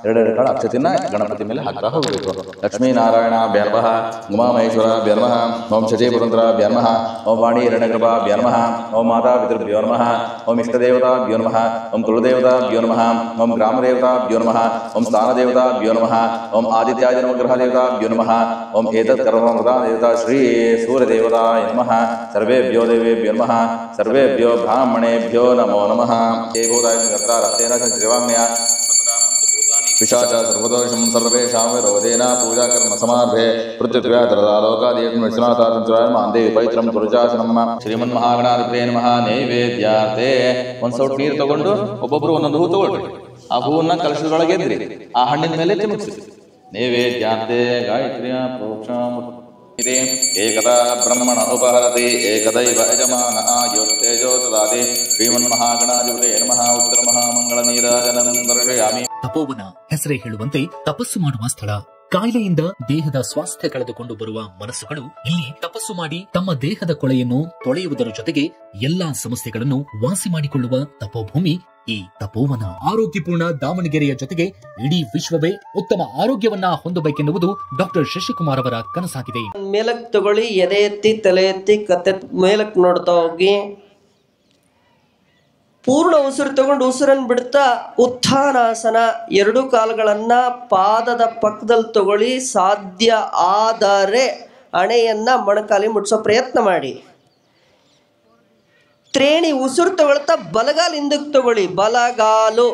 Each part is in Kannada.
ಎರಡೆರಡು ಕಾಳು ಅಕ್ಷತೆಯನ್ನು ಗಣಪತಿ ಮೇಲೆ ಹಾಕ್ತಾ ಹೋಗಬೇಕು. ಲಕ್ಷ್ಮೀನಾರಾಯಣ ಬ್ಯಾರ್ಮಃ, ಉಮಾಮಹೇಶ್ವರ ಬ್ಯಾರ್ಮಃ, ಓಂ ಶಚೀಪುರಂದ್ರ ಬ್ಯಾರ್ಮಃ, ಓಂ ವಾಣಿ ಹಿರಣ್ಯಗರ್ಭ ಬ್ಯಾರ್ಮಃ, ಓಂ ಮಾತಾ ಪಿತೃಭ್ಯೋ ನಮಃ, ಓಂ ಇಷ್ಟದೇವತಾಭ್ಯೋ ನಮಃ, ಓಂ ಕುಲದೇವತಾಭ್ಯೋ ನಮಃ, ಓಂ ಗ್ರಾಮದೇವತಾಭ್ಯೋ ನಮಃ, ಓಂ ಸ್ಥಾನದೇವತಾಭ್ಯೋ ನಮಃ, ಓಂ ಆದಿತ್ಯಾದಿ ನವಗ್ರಹ ದೇವತಾಭ್ಯೋ ನಮಃ, ಓಂ ಏತತ್ ಕರ್ಮಮೃತ ದೇವತಾ ಶ್ರೀ ಸೂರ್ಯದೇವತಾಯ ನಮಃ. ಸರ್ವೇಭ್ಯೋ ದೇವೇಭ್ಯೋ ನಮಃ, ಸರ್ವೇಭ್ಯೋ ಬ್ರಾಹ್ಮಣೇಭ್ಯೋ ನಮೋ ನಮಃ. पिशाच सर्वदोषं सर्वेषां विरोधेन पूजाकर्म समार्भे पृथ्व्याधरदालोकादीर्घ देवी ಪವಿತ್ರಂ ಶ್ರೀಮನ್ಮಹಾಗಣಾಧಿಪತೇ ನಮಃ. ನೈವೇದ್ಯಾರ್ಥೆ ಒಂದು ಸೌಟ್ ನೀರು ತಗೊಂಡು ಒಬ್ಬೊಬ್ರು ಒಂದೊಂದು ಹೂ ತಗೊಳ್ರಿ. ಆ ಹೂವನ್ನ ಕಲಶದೊಳಗೆ ಎದ್ರಿ, ಆ ಹಣ್ಣಿನ ಮೇಲೆ ಚಿಮುಕ್ಸಿ. ನೈವೇದ್ಯಾರ್ಥೆ ಗಾಯತ್ರ್ಯ ಪ್ರೋಕ್ಷಾಂ ಏಕದಾ ಬ್ರಹ್ಮಣ ಉಪಹರತಿ ಏಕದೈವ ಯಜಮಾನ ಆಯುರ್ತೇಜೋ ದದಾತಿ. ಶ್ರೀಮನ್ಮಹಾಗಣಾಧಿಪತೇ ನಮಃ. ಉತ್ತರ ಮಹಾಮಂಗಳ ನೀರಾಜನಂ ದರ್ಶಯಾಮಿ. ತಪೋವನ ಹೆಸರೇ ಹೇಳುವಂತೆ ತಪಸ್ಸು ಮಾಡುವ ಸ್ಥಳ. ಕಾಯಿಲೆಯಿಂದ ದೇಹದ ಸ್ವಾಸ್ಥ್ಯ ಕಳೆದುಕೊಂಡು ಬರುವ ಮನಸ್ಸುಗಳು ಇಲ್ಲಿ ತಪಸ್ಸು ಮಾಡಿ ತಮ್ಮ ದೇಹದ ಕೊಳೆಯನ್ನು ತೊಳೆಯುವುದರ ಜೊತೆಗೆ ಎಲ್ಲಾ ಸಮಸ್ಯೆಗಳನ್ನು ವಾಸಿ ಮಾಡಿಕೊಳ್ಳುವ ತಪೋಭೂಮಿ ಈ ತಪೋವನ. ಆರೋಗ್ಯಪೂರ್ಣ ದಾವಣಗೆರೆಯ ಜೊತೆಗೆ ಇಡೀ ವಿಶ್ವವೇ ಉತ್ತಮ ಆರೋಗ್ಯವನ್ನ ಹೊಂದಬೇಕೆನ್ನುವುದು ಡಾಕ್ಟರ್ ಶಶಿಕುಮಾರ್ ಅವರ ಕನಸಾಗಿದೆ. ಮೇಲಕ್ ತಗೊಳ್ಳಿ, ಎದೆ ಎತ್ತಿ ತಲೆ ಎತ್ತಿ ಕತ್ತೆ ಮೇಲಕ್ ನೋಡ್ತಾ ಹೋಗಿ, ಪೂರ್ಣ ಉಸಿರು ತಗೊಂಡು ಉಸಿರನ್ನು ಬಿಡ್ತಾ ಉತ್ಥಾನಾಸನ. ಎರಡು ಕಾಲುಗಳನ್ನ ಪಾದದ ಪಕ್ಕದಲ್ಲಿ ತಗೊಳ್ಳಿ. ಸಾಧ್ಯ ಆದರೆ ಹಣೆಯನ್ನ ಮೊಣಕಾಲಿ ಮುಟ್ಸೋ ಪ್ರಯತ್ನ ಮಾಡಿ. ತ್ರೇಣಿ ಉಸಿರು ತಗೊಳ್ತಾ ಬಲಗಾಲು ಹಿಂದಕ್ಕೆ ತಗೊಳ್ಳಿ. ಬಲಗಾಲು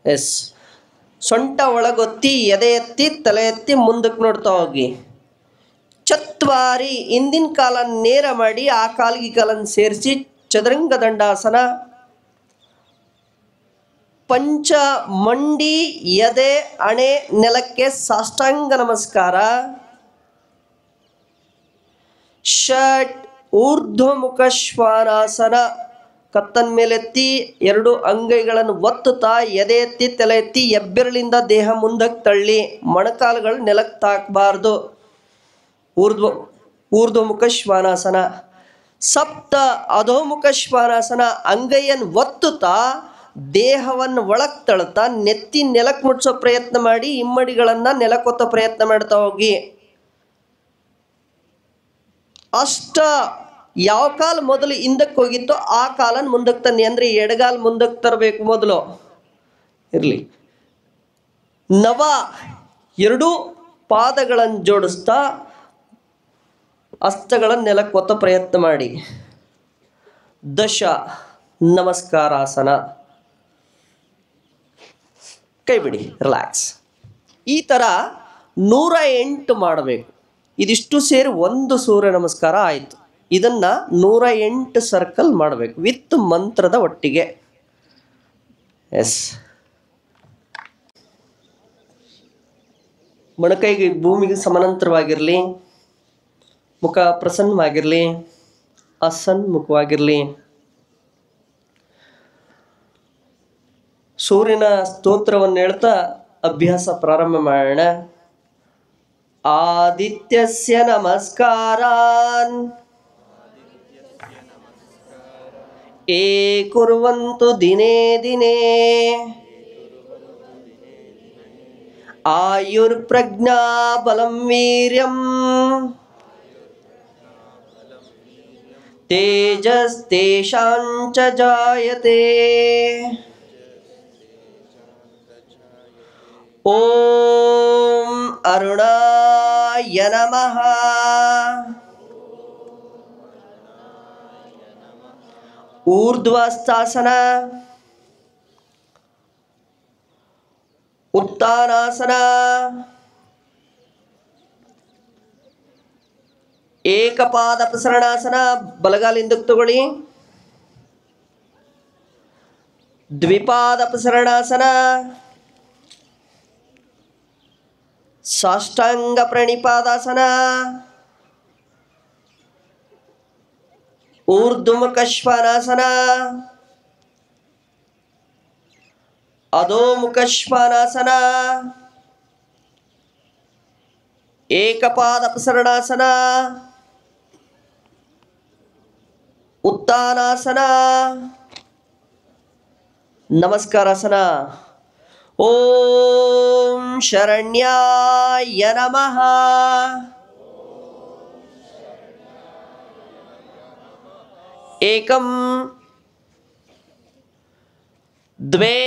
ಎಸ್. ಸೊಂಟ ಒಳಗೊತ್ತಿ, ಎದೆ ಎತ್ತಿ ತಲೆ ಎತ್ತಿ ಮುಂದಕ್ಕೆ ನೋಡ್ತಾ ಹೋಗಿ. ಚತ್ವಾರಿ, ಹಿಂದಿನ ಕಾಲನ್ನು ನೇರ ಮಾಡಿ ಆ ಕಾಲಿಗೆ ಕಾಲನ್ನು ಸೇರಿಸಿ ಚದುರಂಗ ದಂಡಾಸನ. ಪಂಚ ಮಂಡಿ, ಎದೆ, ಹಣೆ ನೆಲಕ್ಕೆ ಸಾಷ್ಟಾಂಗ ನಮಸ್ಕಾರ. ಷಟ್ ಊರ್ಧ್ವಮುಖ ಶ್ವಾನಾಸನ. ಕತ್ತನ್ ಮೇಲೆತ್ತಿ ಎರಡು ಅಂಗೈಗಳನ್ನು ಒತ್ತುತ್ತಾ ಎದೆ ಎತ್ತಿ ತಲೆ ಎತ್ತಿ ಹೆಬ್ಬೆರಳಿಂದ ದೇಹ ಮುಂದಕ್ಕೆ ತಳ್ಳಿ. ಮೊಣಕಾಲುಗಳು ನೆಲಕ್ಕೆ ತಾಕಬಾರ್ದು. ಊರ್ಧ್ವಮುಖ ಶ್ವಾನಾಸನ. ಸಪ್ತ ಅಧೋಮುಖ ಶ್ವಾನಾಸನ. ಅಂಗೈಯನ್ನು ಒತ್ತುತ್ತಾ ದೇಹವನ್ನು ಒಳಗೆ ತಳ್ತಾ ನೆತ್ತಿ ನೆಲಕ್ಕೆ ಮುಟ್ಸೋ ಪ್ರಯತ್ನ ಮಾಡಿ. ಇಮ್ಮಡಿಗಳನ್ನು ನೆಲಕ್ಕೊತ್ತೋ ಪ್ರಯತ್ನ ಮಾಡ್ತಾ ಹೋಗಿ. ಅಷ್ಟ ಯಾವ ಕಾಲು ಮೊದಲು ಹಿಂದಕ್ಕೆ ಹೋಗಿತ್ತೋ ಆ ಕಾಲನ್ನು ಮುಂದಕ್ಕೆ ತನ್ನಿ. ಅಂದರೆ ಎಡಗಾಲು ಮುಂದಕ್ಕೆ ತರಬೇಕು ಮೊದಲು. ಇರಲಿ. ನವ ಎರಡೂ ಪಾದಗಳನ್ನು ಜೋಡಿಸ್ತಾ ಹಸ್ತಗಳನ್ನು ನೆಲಕ್ಕೆ ಒತ್ತೋ ಪ್ರಯತ್ನ ಮಾಡಿ. ದಶ ನಮಸ್ಕಾರಾಸನ. ಕೈ ಬಿಡಿ, ರಿಲ್ಯಾಕ್ಸ್. ಈ ಥರ 108 ಮಾಡಬೇಕು. ಇದಿಷ್ಟು ಸೇರಿ ಒಂದು ಸೂರ್ಯ ನಮಸ್ಕಾರ ಆಯಿತು. ಇದನ್ನು 108 ಸರ್ಕಲ್ ಮಾಡಬೇಕು ವಿತ್ ಮಂತ್ರದ ಒಟ್ಟಿಗೆ. ಎಸ್. ಮೊಣಕೈಗೆ ಭೂಮಿಗೆ ಸಮಾನಾಂತರವಾಗಿರಲಿ. ಮುಖ ಪ್ರಸನ್ನವಾಗಿರಲಿ, ಅಸನ್ಮುಖವಾಗಿರಲಿ. ಸೂರ್ಯನ ಸ್ತೋತ್ರವನ್ನು ಹೇಳ್ತಾ ಅಭ್ಯಾಸ ಪ್ರಾರಂಭ ಮಾಡೋಣ. ಆದಿತ್ಯಸ್ಯ ನಮಸ್ಕಾರಾನ್ ಏ ಕುರ್ವಂತು ದಿನೇ ದಿನೇ ಆಯುರ್ಪ್ರಜ್ಞಾ ಬಲಂ ವೀರ್ಯಂ ತೇಜಸ್ತೇಷಾಂಚ ಜಾಯತೆ. ಓಂ ಅರುಣಾಯ ನಮಃ. ಊರ್ಧ್ವಸ್ಥಾಸನ, ಉತ್ಥಾನಾಸನ, ಏಕಪಾದ ಪ್ರಸರಣಾಸನ. ಬಲಗಾಲ ಹಿಂದಕ್ಕೆ ತಗೊಳ್ಳಿ. ದ್ವಿಪಾದ ಪ್ರಸರಣಾಸನ, ಸಾಷ್ಟಾಂಗ ಪ್ರಣಿಪಾದಾಸನ, ಊರ್ಧ್ವಮುಖ ಶ್ವಾನಾಸನ, ಅಧೋಮುಖ ಶ್ವಾನಾಸನ, ಏಕಪಾದ ಪ್ರಸರಣಾಸನ, ಉತ್ಥಾನಾಸನ, ನಮಸ್ಕಾರಾಸನ. ಓಂ ಶರಣ್ಯಾಯ ನಮಃ. ಏಕಂ ದ್ವೇ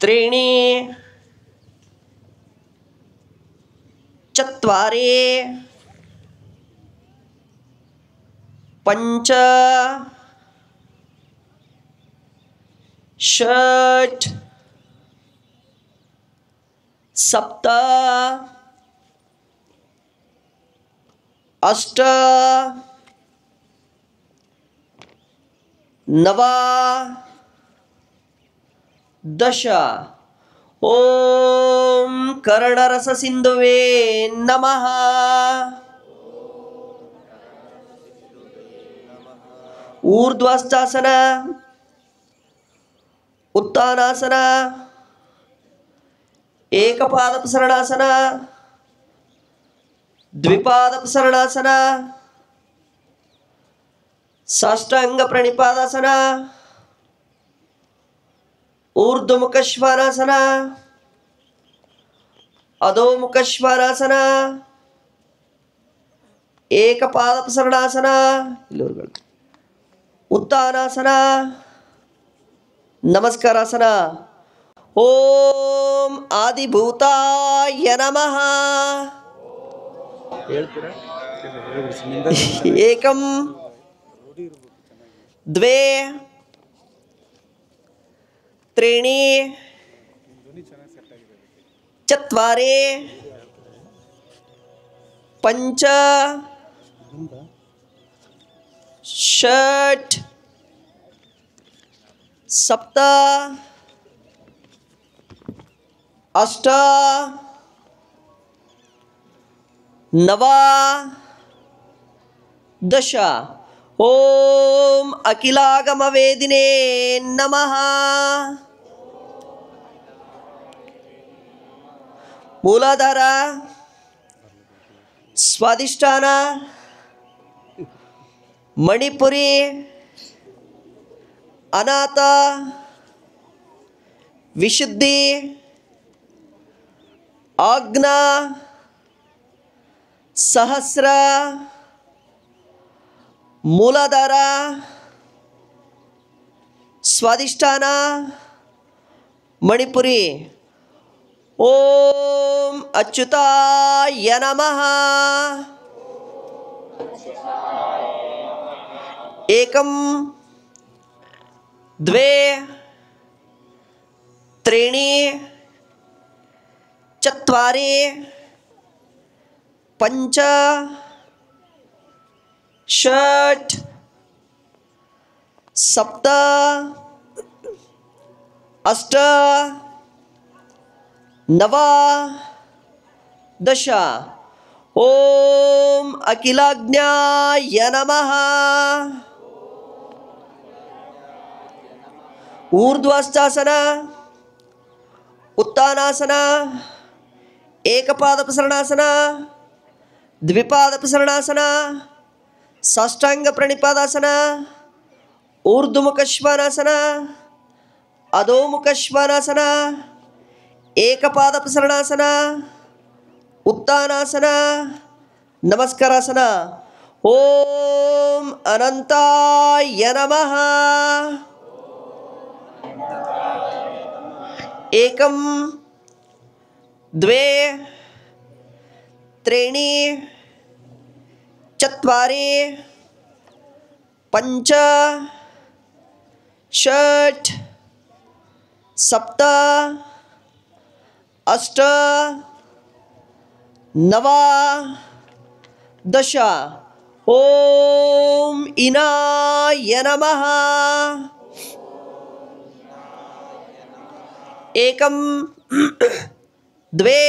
ತ್ರೀಣಿ ಚತ್ವಾರಿ ಪಂಚ ಷಟ್ ಸಪ್ತ ಅಷ್ಟ ನವ ದಶ. ಓಂ ಕರ್ಣರಸ ಸಿಂಧುವೇ ನಮಃ. ಊರ್ಧ್ವಸ್ಥಾಸನ, ಉತ್ಥಾನಾಸನ, ಏಕಪಾದಪಸರಣಾಸನ, ದ್ವಿಪಾದಪಸರಣಾಸನ, ಸಾಷ್ಟಾಂಗ ಪ್ರಣಿಪಾದಾಸನ, ಊರ್ಧ್ವಮುಖ ಶ್ವಾನಾಸನ, ಅಧೋಮುಖ ಶ್ವಾನಾಸನ, ಏಕಪಾದಪಸರಣಾಸನ, ಉತ್ಥಾನಾಸನ, ನಮಸ್ಕಾರಾಸನ. ಓಂ ಆದಿಭೂತಾಯ ನಮಃ. ಏಕಂ ದ್ವೇ ತ್ರೀಣಿ ಚತ್ವಾರಿ ಪಂಚ ಷಟ್ ಸಪ್ತ ಅಷ್ಟ ನವ ದಶ. ಓಂ ಅಖಿಲಾಗಮ ವೇದಿನೇ ನಮಃ. ಮೂಲಾಧಾರ, ಸ್ವಾಧಿಷ್ಠಾನ, ಮಣಿಪುರಿ, ಅನಾಥ, ವಿಶುದ್ಧಿ, ಆಜ್ಞಾ, ಸಹಸ್ರ, ಮೂಲಾಧಾರ, ಸ್ವಾಧಿಷ್ಠಾನ, ಮಣಿಪುರಿ. ಓಂ ಅಚ್ಯುತಾಯ ನಮಃ. ಏಕಂ ದ್ವೇ ತ್ರೀಣಿ ಚತ್ವಾರಿ ಪಂಚ ಷಟ್ ಸಪ್ತ ಅಷ್ಟ ನವ ದಶ. ಓಂ ಅಖಿಲಾಜ್ಞಾಯ ನಮಃ. ಊರ್ಧ್ವಸ್ಥಾಸನ, ಉತ್ಥಾನಾಸನ, ಏಕಪಾದಪಸರಣಾಸನ, ದ್ವಿಪಾದಪಸರಣಾಸನ, ಸಾಷ್ಟಾಂಗ ಪ್ರಣಿಪಾದಾಸನ, ಊರ್ಧ್ವಮುಖ ಶ್ವಾನಾಸನ, ಅಧೋಮುಖ ಶ್ವಾನಾಸನ, ಏಕಪಾದಪಸರಣಾಸನ, ಉತ್ಥಾನಾಸನ, ನಮಸ್ಕಾರಾಸನ. ಓಂ ಅನಂತಾಯ ನಮಃ. ಏಕಂ ದ್ವೇ ತ್ರೀಣಿ ಚತ್ವಾರಿ ಪಂಚ ಷಟ್ ಸಪ್ತ ಅಷ್ಟ ನವ ದಶ. ಓಂ ಇನಾಯ ನಮಃ. ಏಕಂ ದ್ವೇ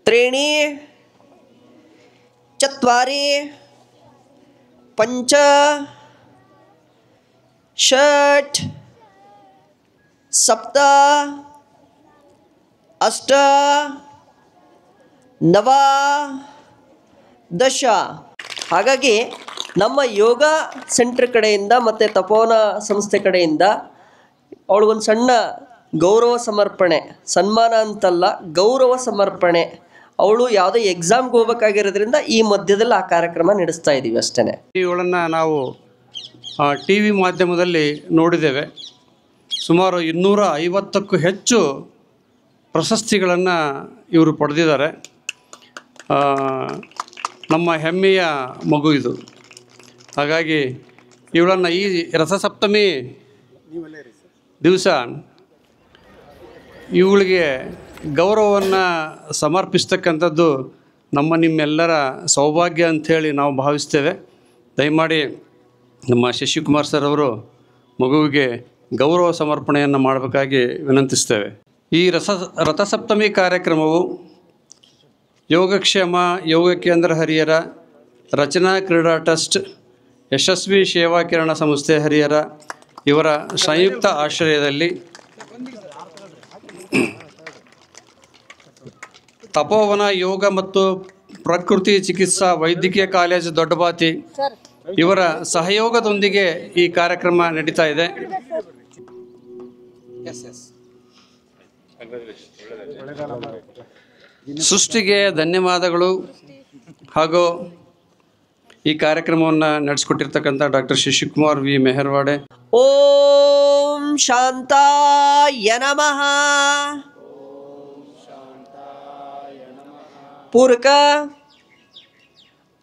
ತ್ರೀಣಿ ಚತ್ವಾರಿ ಪಂಚ ಷಟ್ ಸಪ್ತ ಅಷ್ಟ ನವ ದಶ. ಹಾಗಾಗಿ ನಮ್ಮ ಯೋಗ ಸೆಂಟರ್ ಕಡೆಯಿಂದ ಮತ್ತು ತಪೋವನ ಸಂಸ್ಥೆ ಕಡೆಯಿಂದ ಅವಳಿಗೊಂದು ಸಣ್ಣ ಗೌರವ ಸಮರ್ಪಣೆ, ಸನ್ಮಾನ ಅಂತಲ್ಲ, ಗೌರವ ಸಮರ್ಪಣೆ. ಅವಳು ಯಾವುದೋ ಎಕ್ಸಾಮ್ಗೆ ಹೋಗ್ಬೇಕಾಗಿರೋದ್ರಿಂದ ಈ ಮಧ್ಯದಲ್ಲಿ ಆ ಕಾರ್ಯಕ್ರಮ ನಡೆಸ್ತಾ ಇದ್ದೀವಿ ಅಷ್ಟೇ. ಇವಳನ್ನು ನಾವು ಟಿ ವಿ ಮಾಧ್ಯಮದಲ್ಲಿ ನೋಡಿದ್ದೇವೆ. ಸುಮಾರು 250ಕ್ಕೂ ಹೆಚ್ಚು ಪ್ರಶಸ್ತಿಗಳನ್ನು ಇವರು ಪಡೆದಿದ್ದಾರೆ. ನಮ್ಮ ಹೆಮ್ಮೆಯ ಮಗು ಇದು. ಹಾಗಾಗಿ ಇವಳನ್ನು ಈ ರಥಸಪ್ತಮಿ ದಿವಸ ಇವಳಿಗೆ ಗೌರವವನ್ನು ಸಮರ್ಪಿಸ್ತಕ್ಕಂಥದ್ದು ನಿಮ್ಮೆಲ್ಲರ ಸೌಭಾಗ್ಯ ಅಂಥೇಳಿ ನಾವು ಭಾವಿಸ್ತೇವೆ. ದಯಮಾಡಿ ನಮ್ಮ ಶಶಿಕುಮಾರ್ ಸರ್ ಅವರು ಮಗುವಿಗೆ ಗೌರವ ಸಮರ್ಪಣೆಯನ್ನು ಮಾಡಬೇಕಾಗಿ ವಿನಂತಿಸ್ತೇವೆ. ಈ ರಥಸಪ್ತಮಿ ಕಾರ್ಯಕ್ರಮವು ಯೋಗಕ್ಷೇಮ ಯೋಗ ಕೇಂದ್ರ ಹರಿಹರ, ರಚನಾ ಕ್ರೀಡಾ ಟ್ರಸ್ಟ್, ಯಶಸ್ವಿ ಸೇವಾ ಕಿರಣ ಸಂಸ್ಥೆ ಹರಿಹರ ಇವರ ಸಂಯುಕ್ತ ಆಶ್ರಯದಲ್ಲಿ ತಪೋವನ ಯೋಗ ಮತ್ತು ಪ್ರಕೃತಿ ಚಿಕಿತ್ಸಾ ವೈದ್ಯಕೀಯ ಕಾಲೇಜು ದೊಡ್ಡಬಾತಿ ಇವರ ಸಹಯೋಗದೊಂದಿಗೆ ಈ ಕಾರ್ಯಕ್ರಮ ನಡೀತಾ ಇದೆ. ಸೃಷ್ಟಿಗೆ ಧನ್ಯವಾದಗಳು. ಹಾಗೂ ಈ ಕಾರ್ಯಕ್ರಮವನ್ನು ನಡೆಸಿಕೊಟ್ಟಿರ್ತಕ್ಕಂಥ ಡಾಕ್ಟರ್ ಶಶಿಕುಮಾರ್ ವಿ ಮೆಹರ್ವಾಡೆ. ಓಂ ಶಾಂತಾಯ ನಮಃ. ಪೂರಕ,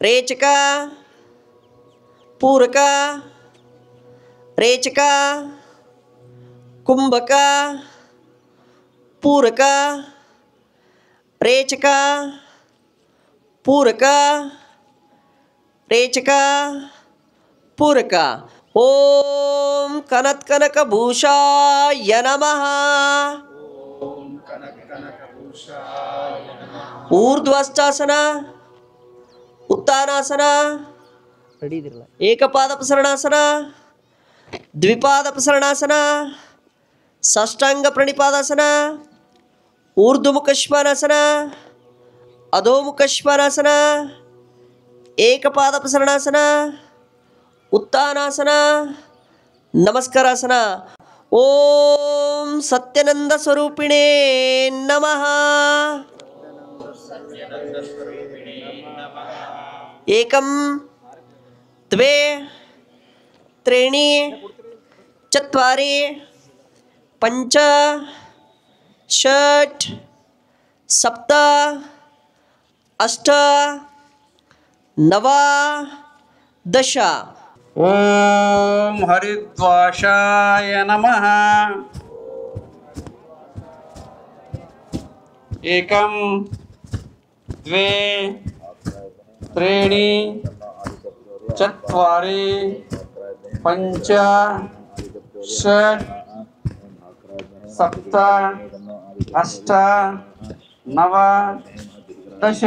ರೇಚಕ, ಪೂರಕ, ರೇಚಕ, ಕುಂಭಕ, ಪೂರಕ, ರೇಚಕ, ಪೂರಕ, ರೇಚಕ, ಪೂರಕ. ಓಂ ಕನತ್ಕನಕ ಭೂಷಾಯ ನಮಃ. ಊರ್ಧ್ವಷ್ಟಾಸನ, ಉತ್ತಾನಾಸನ, ಏಕಪಾದ ಪ್ರಸರಣಾಸನ, ದ್ವಿಪಾದ ಪ್ರಸರಣಾಸನ, ಸಾಷ್ಟಾಂಗ ಪ್ರಣಿಪಾದಾಸನ, ಊರ್ಧ್ವಮುಖ ಶ್ವಾನಾಸನ, ಅಧೋಮುಖ ಶ್ವಾನಾಸನ, ಏಕಪಾದ ಪ್ರಸರಣಾಸನ, ಉತ್ತಾನಾಸನ, ನಮಸ್ಕಾರಾಸನ. ಓಂ ಸತ್ಯನಂದ ಸ್ವರೂಪಿಣೇ ನಮಃ. ಏಕಂ ದ್ವೇ ತ್ರೀಣಿ ಚತ್ವಾರಿ ಪಂಚ ಷಟ್ ಸಪ್ತ ಅಷ್ಟ ನವ ದಶ. ಓಂ ಹರಿದ್ವಾಷಾಯ ನಮಃ. ಏಕಂ ದ್ವೇ ತ್ರೀಣಿ ಚತ್ವಾರಿ ಪಂಚ ಷಟ್ ಸಪ್ತ ಅಷ್ಟ ನವ ದಶ.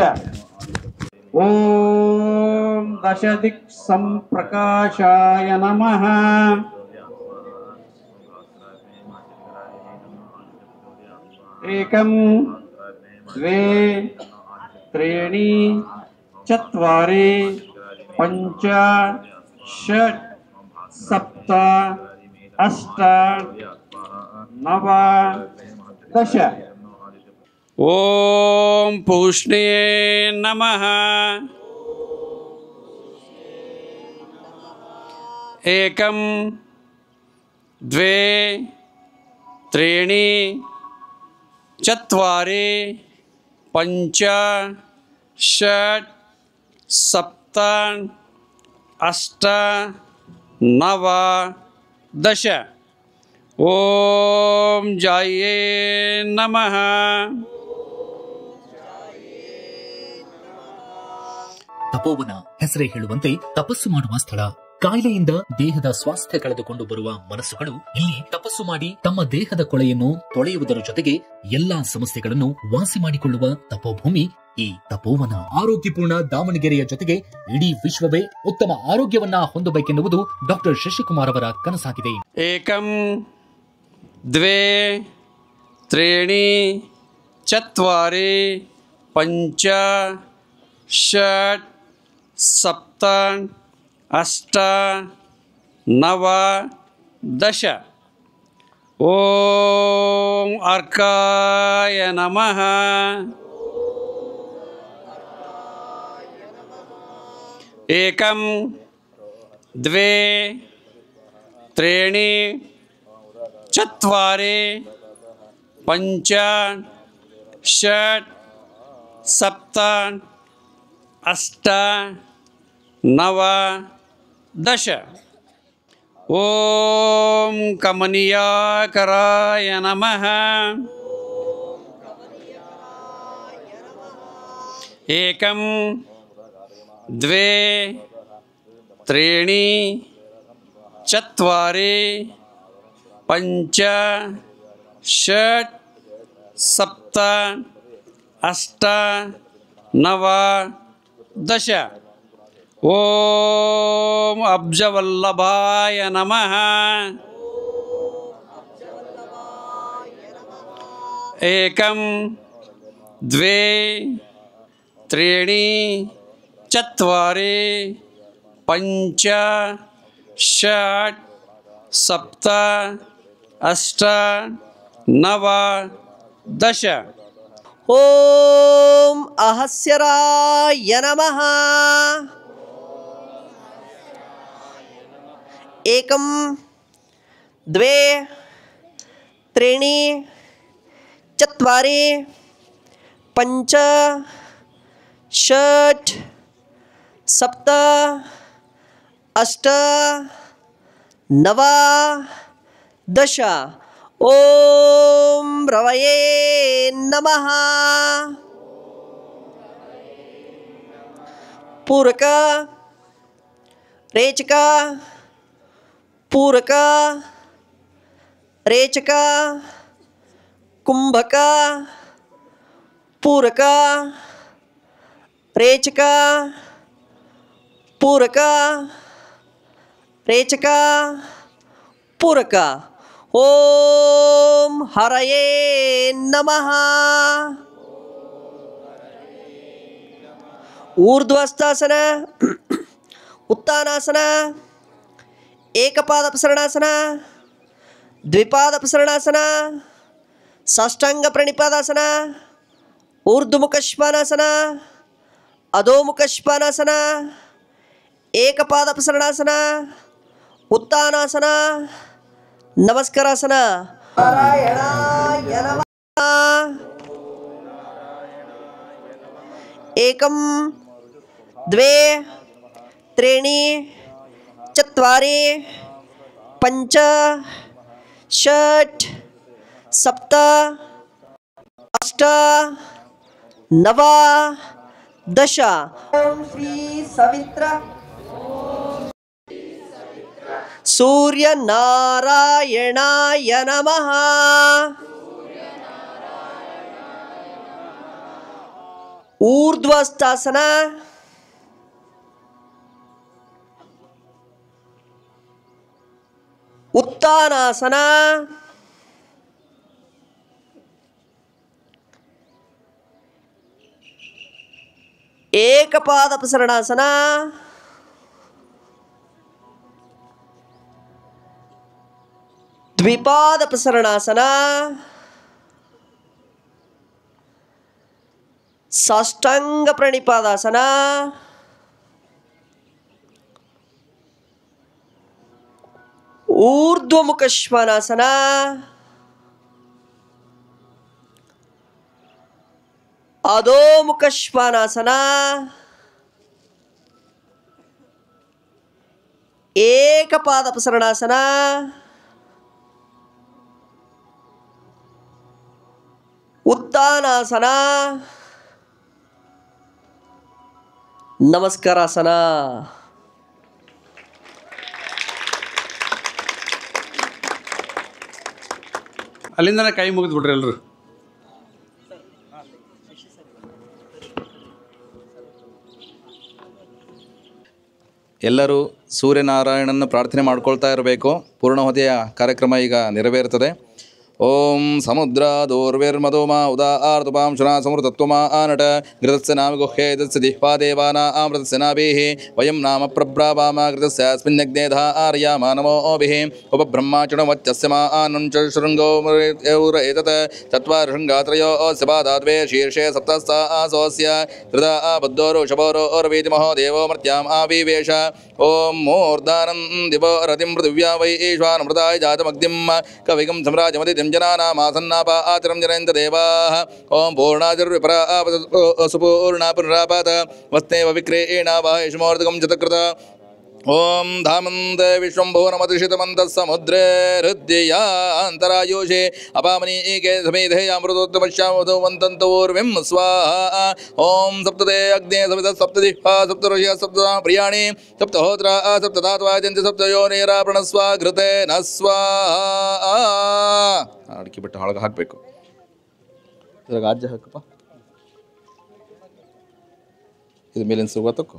ಓಂ ದಶದಿಕ್ ಸಂಪ್ರಕಾಶಾಯ ನಮಃ. ಏಕಂ ದ್ವೇ ತ್ರೀಣಿ ಚತ್ವಾರಿ ಪಂಚ ಷಟ್ ಸಪ್ತ ಅಷ್ಟ ನವ ದಶ. ಓಂ ಪೂಷ್ಣೇ ನಮಃ. ಏಕಂ ದ್ವೇ ತ್ರೀಣಿ ಚತ್ವಾರಿ ಪಂಚ ಷಟ್ ಸಪ್ತ ಅಷ್ಟ ನವ ದಶ. ಓಂ ಜಾಯೇ ನಮಃ. ತಪೋವನ ಹೆಸರೇ ಹೇಳುವಂತೆ ತಪಸ್ಸು ಮಾಡುವ ಸ್ಥಳ. ಕಾಯಿಲೆಯಿಂದ ದೇಹದ ಸ್ವಾಸ್ಥ್ಯ ಕಳೆದುಕೊಂಡು ಬರುವ ಮನಸ್ಸುಗಳು ಇಲ್ಲಿ ತಪಸ್ಸು ಮಾಡಿ ತಮ್ಮ ದೇಹದ ಕೊಳೆಯನ್ನು ತೊಳೆಯುವುದರ ಜೊತೆಗೆ ಎಲ್ಲಾ ಸಮಸ್ಯೆಗಳನ್ನು ವಾಸಿ ಮಾಡಿಕೊಳ್ಳುವ ತಪೋಭೂಮಿ ಈ ತಪೋವನ. ಆರೋಗ್ಯಪೂರ್ಣ ದಾವಣಗೆರೆಯ ಜೊತೆಗೆ ಇಡೀ ವಿಶ್ವವೇ ಉತ್ತಮ ಆರೋಗ್ಯವನ್ನ ಹೊಂದಬೇಕೆನ್ನುವುದು ಡಾಕ್ಟರ್ ಶಶಿಕುಮಾರ್ ಅವರ ಕನಸಾಗಿದೆ. ಏಕಂ ದ್ವೇ ತ್ರೀಣಿ ಚತ್ವಾರಿ ಪಂಚ ಷಟ್ ಸಪ್ತ ಅಷ್ಟ ನವ ದಶ. ಓಂ ಅರ್ಕಾಯ ನಮಃ. ಏಕಂ ದ್ವೇ ತ್ರೀಣಿ ಚತ್ವಾರಿ ಪಂಚ ಷಟ್ ಸಪ್ತ ಅಷ್ಟ ನವ ದಶ. ಓಂ ಕಮನೀಯಾಕರಾಯ ನಮಃ. ಏಕಂ ದ್ವೇ ತ್ರೀಣಿ ಚತ್ವಾರಿ ಪಂಚ ಷಟ್ ಸಪ್ತ ಅಷ್ಟ ನವ ದಶ. ಓಂ ಅಬ್ಜವಲ್ಲಭಾಯ ನಮಃ. ಏಕಂ ದ್ವೇ ತ್ರೀಣಿ ಚತ್ವಾರಿ ಪಂಚ ಷಟ್ ಸಪ್ತ ಅಷ್ಟ ನವ ದಶ. ಓಂ ಅಹಸ್ಯರಾಯ ನಮಃ. ಏಕಂ ದ್ವೇ ತ್ರೀಣಿ ಚತ್ವಾರಿ ಪಂಚ ಷಟ್ ಸಪ್ತ ಅಷ್ಟ ನವ ದಶ. ಓಂ ರವಯೇ ನಮಃ. ಪೂರಕ ರೇಚಕ ಪೂರಕ ರೇಚಕ ಕುಂಭಕ ಪೂರಕ ರೇಚಕ ಪೂರಕ ರೇಚಕ ಪೂರಕ. ಓಂ ಹರಯೇ ನಮಃ. ಊರ್ಧ್ವಸ್ಥಾಸನ, ಉತ್ಥಾನಾಸನ, ಏಕಪಾದ ಪ್ರಸರಣಾಸನ, ದ್ವಿಪಾದ ಪ್ರಸರಣಾಸನ, ಸಾಷ್ಟಾಂಗ ಪ್ರಣಿಪಾದಾಸನ, ಊರ್ಧ್ವಮುಖ ಶ್ವಾನಾಸನ, ಅಧೋಮುಖ ಶ್ವಾನಾಸನ, ಏಕಪಾದ ಪ್ರಸರಣಾಸನ, ಉತ್ಥಾನಾಸನ, ನಮಸ್ಕಾರಾಸನ. ನಾರಾಯಣಾಯ ನಮಃ. ಏಕಂ ದ್ವೇ ತ್ರೀಣಿ ಚತ್ವಾರಿ ಪಂಚ ಷಟ್ ಸಪ್ತ ಅಷ್ಟ ನವ ದಶ. ಓಂ ಶ್ರೀ ಸವಿತ್ರ ಸೂರ್ಯ ನಾರಾಯಣಾಯ ನಮಃ. ಊರ್ಧ್ವಸ್ಥಾಸನ, ಉತ್ಥಾನಾಸನ, ಏಕಪಾದ ಪ್ರಸರಣಾಸನ, ದ್ವಿಪಾದ ಪ್ರಸರಣಾಸನ, ಸಾಷ್ಟಾಂಗ ಪ್ರಣಿಪಾದಾಸನ, ಊರ್ಧ್ವಮುಖ ಶ್ವಾನಾಸನ, ಅಧೋಮುಖ ಶ್ವಾನಾಸನ, ಏಕಪಾದ ಪ್ರಸರಣಾಸನ, ಉತ್ಥಾನಾಸನ, ನಮಸ್ಕಾರಾಸನ. ಅಲ್ಲಿಂದನೇ ಕೈ ಮುಗಿದು ಬಿಡ್ರಿ ಎಲ್ಲರೂ. ಎಲ್ಲರೂ ಸೂರ್ಯನಾರಾಯಣನ ಪ್ರಾರ್ಥನೆ ಮಾಡ್ಕೊಳ್ತಾ ಇರಬೇಕು. ಪೂರ್ಣಾಹುತಿಯ ಕಾರ್ಯಕ್ರಮ ಈಗ ನೆರವೇರುತ್ತದೆ. ಓಂ ಸಮುದ್ರಾದೋರ್ವಿರ್ಮಧುಮಾ ಉದಾರ್ತುಪಾಂ ಶುನಾ ಸಮೃತತ್ವಮಾ ಆನಟ ಘೃತಸ್ಯ ನಾಮ ಗುಹ್ಯೇತಸ್ಯ ದಿಹ್ವಾ ದೇವಾನಾಮೃತಸ್ಯ ನಾಭಿಃ ವಯಂ ನಾಮ ಪ್ರಬ್ರಾವಾಮ ಘೃತಸ್ಯಾಸ್ಮಿನ್ನಗ್ನೇ ಧಾರಯಾಮ ನಮೋಭಿಃ ಉಪಬ್ರಹ್ಮಾಚುಣವಚ್ಚಸ್ಯ ಮಾ ಆನಂ ಚ ಶೃಂಗೋ ಏತತ್ ಚತ್ವಾರ ಶೃಂಗಾತ್ರಯೋಸ್ಯ ಪಾದಾದ್ವೇ ಶೀರ್ಷೆ ಸಪ್ತಸ್ಸಾಸೋಸ್ಯ ಹೃದಾ ಬದ್ಧೋರುಷಭೋರೋರ್ವೀತಿ ಮಹೋ ದೇವೋ ಮರ್ತ್ಯಾಂ ಆವಿವೇಶ ಓಂ ಮೂರ್ಧಾನಂ ದಿವೋ ರತಿಂ ಪೃಥಿವ್ಯಾ ವೈ ಈಶ್ವಾನಮೃತಾಯ ಜಾತಮಗ್ನಿಂ ಕವಿಗಂ ಸಮ್ರಾಜಮತಿಂ ಜನಾನಾಮಾಸನ್ನಾಪ ಆಚರಂ ಜನಯಂತ ದೇವಾಃ ಓಂ ಪೂರ್ಣಾದಿರ್ವಿಪರಾ ಸುಪೂರ್ಣಾ ಪುನರಾಪಾತ ವಸ್ತೇವ ವಿಕ್ರೇಣ ವಾಯುಷಮೋರ್ಧಕಂ ಚತಕೃತ ಓಂ ಧಾಮಂತ ವಿಶ್ವಂಭುವನಮತಿಷಿತಮಂತಃ ಸಮುದ್ರೇ ಹೃದಯ ಅಂತರಾಯುಷೇ ಅಪಾಮನೀಕೆ ಸಮೇಧಯಾಮೃತೋತ್ತಮಶ್ಯಾಮಧುವಂತಂತೂರ್ವಿಂ ಸ್ವಾಹಾ ಓಂ ಸಪ್ತದೇ ಅಗ್ನೇ ಸವಿತ ಸಪ್ತದಿಹ್ವಾ ಸಪ್ತಋಷಯ ಸಪ್ತ ಪ್ರಿಯಾಣಿ ಸಪ್ತಹೋತ್ರ ಸಪ್ತಧಾತ್ವಾಜಂತಿ ಸಪ್ತಯೋನಿರಾಪಣಸ್ವ ಘೃತೇನ ಸ್ವಾಹಾ. ಅಡಿಕೆ ಬಿಟ್ಟು ಹೊಳಗೆ ಹಾಕಬೇಕು. ಇದ್ರಾಗ ಅಜ್ಜ ಹಾಕಪ್ಪ. ಇದು ಮೇಲಿನ ಸುರ್ವತಕ್ಕು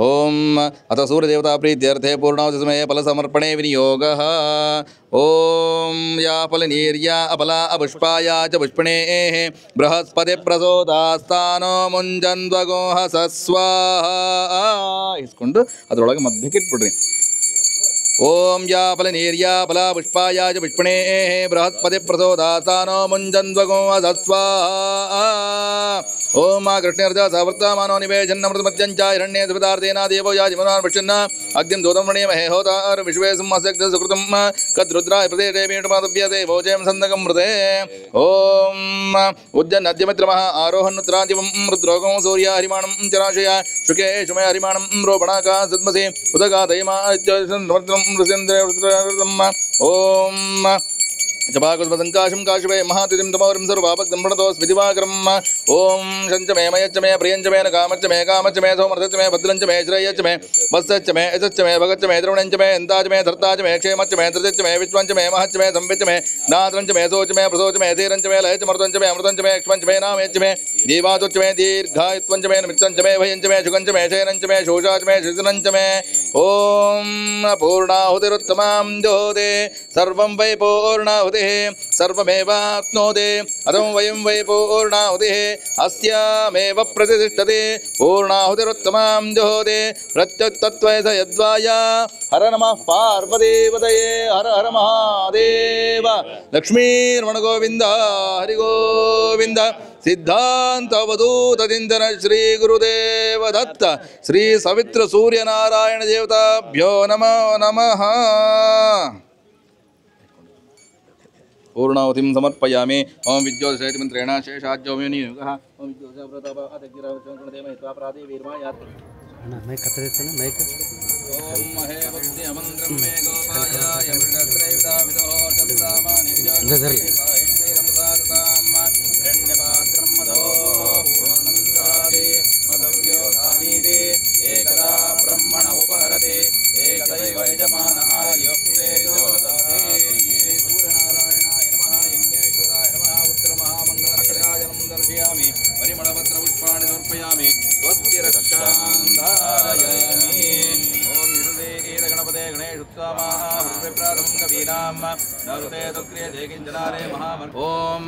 ಓಂ ಅಥ ಸೂರ್ಯದೇವತಾ ಪ್ರೀತ್ಯರ್ಥೆ ಪೂರ್ಣಾವಧಿ ಸಮಯೇ ಫಲಸಮರ್ಪಣೆ ವಿನಿಯೋಗಃ. ಓಂ ಯಾ ಫಲನೀರ್ಯಾ ಅಫಲಾ ಅಪುಷ್ಪಾಯಾ ಚ ಪುಷ್ಪಣೇಃ ಬೃಹಸ್ಪತಿ ಪ್ರಸೋದಾಸ್ತಾನೋ ಮುಂಜನ್ವಗೋಹ ಸಸ್ವಾಹಾ. ಇಸ್ಕೊಂಡು ಅದರೊಳಗೆ ಮಧ್ಯಕ್ಕೆ ಇಟ್ಬಿಡ್ರಿ. ಓಂ ಯಾ ಫಲನೀರ್ಯಾ ಫಲಾ ಪುಷ್ಪಾಯಾ ಚ ಪುಷ್ಪಣೇಃ ಬೃಹಸ್ಪತಿ ಪ್ರಸೋದಾಸ್ತಾನೋ ಮುಂಜನ್ವಗೋಹ ಸಸ್ವಾಹಾ. ಓಂ ಆ ಕೃಷ್ಣರ್ಜ ಸವರ್ತಮಾನೋ ನಿವೇಶನ್ನಮೃತಮತ್ಯಂಚ ಹಿರಣ್ಯೇ ಸುಪದಾರ್ಥೇನ ದೇವೋ ಯಾಜಿಮನಾನ್ ಪಶ್ಯನ್ನ ಅಗ್ನಿಂ ದೂತಮಣೀಯ ಮಹೇ ಹೋತಾರ್ ವಿಶ್ವೇ ಸಿಂಹಸ್ಯ ಸುಕೃತಂ ಕದ್ರುದ್ರಾಯ ಪ್ರದೇಶೇ ಮೀಟಮಾದವ್ಯತೆ ಭೋಜೇಂ ಸಂದಕಂ ಮೃತೆ. ಓಂ ಉಜ್ಜನ್ನದ್ಯಮಿತ್ರಮಃ ಆರೋಹನ್ನುತ್ರಾಂತಿಮಂ ರುದ್ರೋಗಂ ಸೂರ್ಯ ಹರಿಮಾಣಂ ಚರಾಶಯ ಶುಕೆ ಶುಮಯ ಹರಿಮಾಣಂ ರೋಪಣಾಕಾ ಸದ್ಮಸಿ ಉದಗಾದಯಮಾ ಓಂ ಜಪಾಕುಸ್ಮಸಂಕಾಶಂ ಕಾಶುವೇ ಮಹಾತಿಥಿಂ ತಮೋರಿಂ ಸರ್ವಾಭಕ್ತಂ ಪ್ರಣತೋಸ್ಮಿ ದಿವಾಕರಂ. ಓಂ ಶಂಚ ಮೇ ಮಯಚ್ಚ ಮೇ ಪ್ರಿಯಂಚ ಮೇ ಕಾಮಚ್ಚ ಮೇ ಸೋಮರ್ಥಚ್ಚ ಮೇ ಭದ್ರಂಚ ಮೇ ಶ್ರೇಯಚ್ಚ ಮೇ ವತ್ಸಚ್ಚ ಮೇ ಯಶಶ್ಚ ಮೇ ಭಗಚ್ಚ ಮೇ ದ್ರವಣಂಚ ಮೇ ಎಂತಾಚ ಮೇ ಧರ್ತಾಚ ಮೇ ಕ್ಷೇಮಚ್ಚ ಮೇ ಧೃತಚ್ಚ ಮೇ ವಿಶ್ವಂಚ ಮೇ ಮಹಚ್ಚ ಮೇ ಸಂವಿಚ್ಚ ಮೇ ನಾದ್ರಂಚ ಮೇ ಸೋಚ ಮೇ ಪ್ರಸೋಚ ಮೇ ಧೀರಂಚ ಮೇ ಲಯಚ್ಚ ಮರ್ತಂಚ ಮೇ ಅಮೃತಂಚ ಮೇ ಕ್ಷ್ಮಂಚ ಮೇ ನಾಮೇಚ್ಚ ಮೇ ದೀವಾಚುಚ್ಚ ಮೇ ದೀರ್ಘಾಯುತ್ವಂಚ ಮೇ ನಿಮಿತ್ತಂಚ ಮೇ ಭಯಂಚ ಮೇ ಶುಕಂಚ ಮೇ ಶಯನಂಚ ಮೇ ಶೋಷಾಚ ಮೇ ಶಿಶನಂಚ ಮೇ. ಓಂ ಪೂರ್ಣಾಹುತಿರುತ್ತಮಾಂ ಜ್ಯೋತೆ ಸರ್ವಂ ವೈ ಪೂರ್ಣಾಹುತಿಃ ಸರ್ವಮೇವಾಪ್ನೋತಿ ಅದಂ ವಯಂ ವೈ ಪೂರ್ಣಾಹುತಿಃ ಅಸ್ಯಾಮೇವ ಪ್ರತಿಷ್ಠತೆ ಪೂರ್ಣಾಹುತಿರುತ್ತಮಾಂ ಜ್ಯೋತಿ ಪ್ರತ್ಯುತ್ತತ್ವೇ ಸ ಯದ್ವಾಯ. ಹರ ನಮಃ ಪಾರ್ವದೇವತಯೇ ಹರ ಹರ ಮಹಾದೇವ. ಲಕ್ಷ್ಮೀರಮಣ ಗೋವಿಂದ ಹರಿ ಗೋವಿಂದ. ಸಿದ್ಧಾಂತವಧೂತದಿಂದನ ಶ್ರೀ ಗುರುದೇವ ದತ್ತ ಶ್ರೀ ಸವಿತ್ರ ಸೂರ್ಯನಾರಾಯಣ ದೇವತಾಭ್ಯೋ ನಮೋ ನಮಃ. ಪೂರ್ಣಾಹುತಿಂ ಸಮರ್ಪಯಾಮಿ. ಓಂ ವಿದ್ಯೋತಶೇತಿ ಮಂತ್ರೇಣ ಶೇಷಾಜ್ಯೋಮಿ ನಿಯೋಗಃ. ಓಂ ಓಂ ಮಹೇ ಭಕ್ತಿ ಅಮಂತ್ರಂ ಮೇ ಗೋಪಾಯ ಯಮೃತತ್ರೈವಿದಾ ವಿದೋರ್ತಸಾಮಾನಿ ಹಿರಣ್ಯಪಾತ್ರಂ ಮಧೋ ಪೂರ್ಣನಂದಾದಿ ಮಧವ್ಯೋ ಧಾನೀತಿ ಏಕದಾ ಬ್ರಹ್ಮಣ ಉಪಹರತಿ ಏಕದೈವ ಯಜಮಾನಾಯ ಯುಕ್ತೆ ಜೋದತಿ. ಸೂರ್ಯನಾರಾಯಣಾಯ ನಮಃ ಯಜ್ಞೇಶ್ವರಾಯ ನಮಃ ಉತ್ತರ ಮಹಾಮಂಗಳರಾಯ ನಮಃ ದರ್ಶಯಾಮಿ ಪರಿಮಳಪತ್ರ ಪುಷ್ಪಾಣಿ ಸಮರ್ಪಯಾಮಿ ಸ್ವಸ್ತಿ ರಕ್ಷಾಂಧಾರಯಾಮಿ. ಓಂ ನಿರುದೇದ ಗಣಪತೆ ಗಣೇಶೋತ್ತಮಾಃ ವೃತ್ರಪ್ರಾದಂ ಕವೀನಾಂ ನರುತೆ ತುಕ್ರಿಯತೆ ಕಿಂಚನಾರೇ ಮಹಾಮರ್. ಓಂ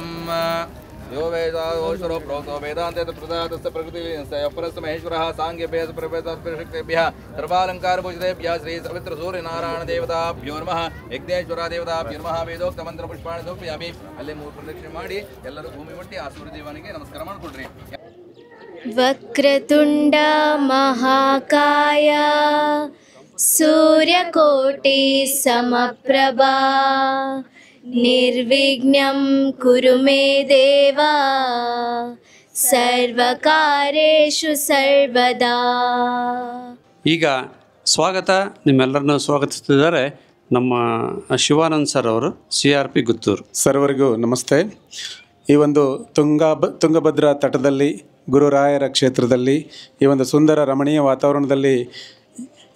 यो वेदाशरो प्रोक्तो वेदान्ते प्रदातस्य प्रकृतिस्य अपरस्य महेश्वरः साङ्ख्येभ्यः प्रभेदात्मशक्तेभ्यः सर्वालङ्कारभूषितेभ्यः श्री सवित्र सूर्यनारायण देवताभ्यो नमः यज्ञेश्वರ ದೇವತಾಭ್ಯೋ ನಮಃ. ವೇದೋಕ್ತ ಮಂತ್ರ ಪುಷ್ಪಾಣಿ ಸಮರ್ಪಯಾಮಿ. ಅಲ್ಲೇ 3 ಪ್ರದಕ್ಷಿಣೆ ಮಾಡಿ ಎಲ್ಲರೂ ಭೂಮಿ ಮುಟ್ಟಿ ಆ ಸೂರ್ಯದೇವನಿಗೆ ನಮಸ್ಕಾರ ಮಾಡಿಕೊಡ್ರಿ. ವಕ್ರತುಂಡ ಮಹಾಕಾಯ ಸೂರ್ಯಕೋಟಿ ಸಮಪ್ರಭಾ ನಿರ್ವಿಘ್ನಂ ಕುರು ಮೇ ದೇವ ಸರ್ವಕಾರ್ಯೇಷು ಸರ್ವದಾ. ಈಗ ಸ್ವಾಗತ ನಿಮ್ಮೆಲ್ಲರನ್ನು ಸ್ವಾಗತಿಸುತ್ತಿದ್ದಾರೆ ನಮ್ಮ ಶಿವಾನಂದ್ ಸರ್ ಅವರು, CRP ಗುತ್ತೂರು. ಸರ್ವರಿಗೂ ನಮಸ್ತೆ. ಈ ಒಂದು ತುಂಗಭದ್ರಾ ತಟದಲ್ಲಿ ಗುರುರಾಯರ ಕ್ಷೇತ್ರದಲ್ಲಿ ಈ ಒಂದು ಸುಂದರ ರಮಣೀಯ ವಾತಾವರಣದಲ್ಲಿ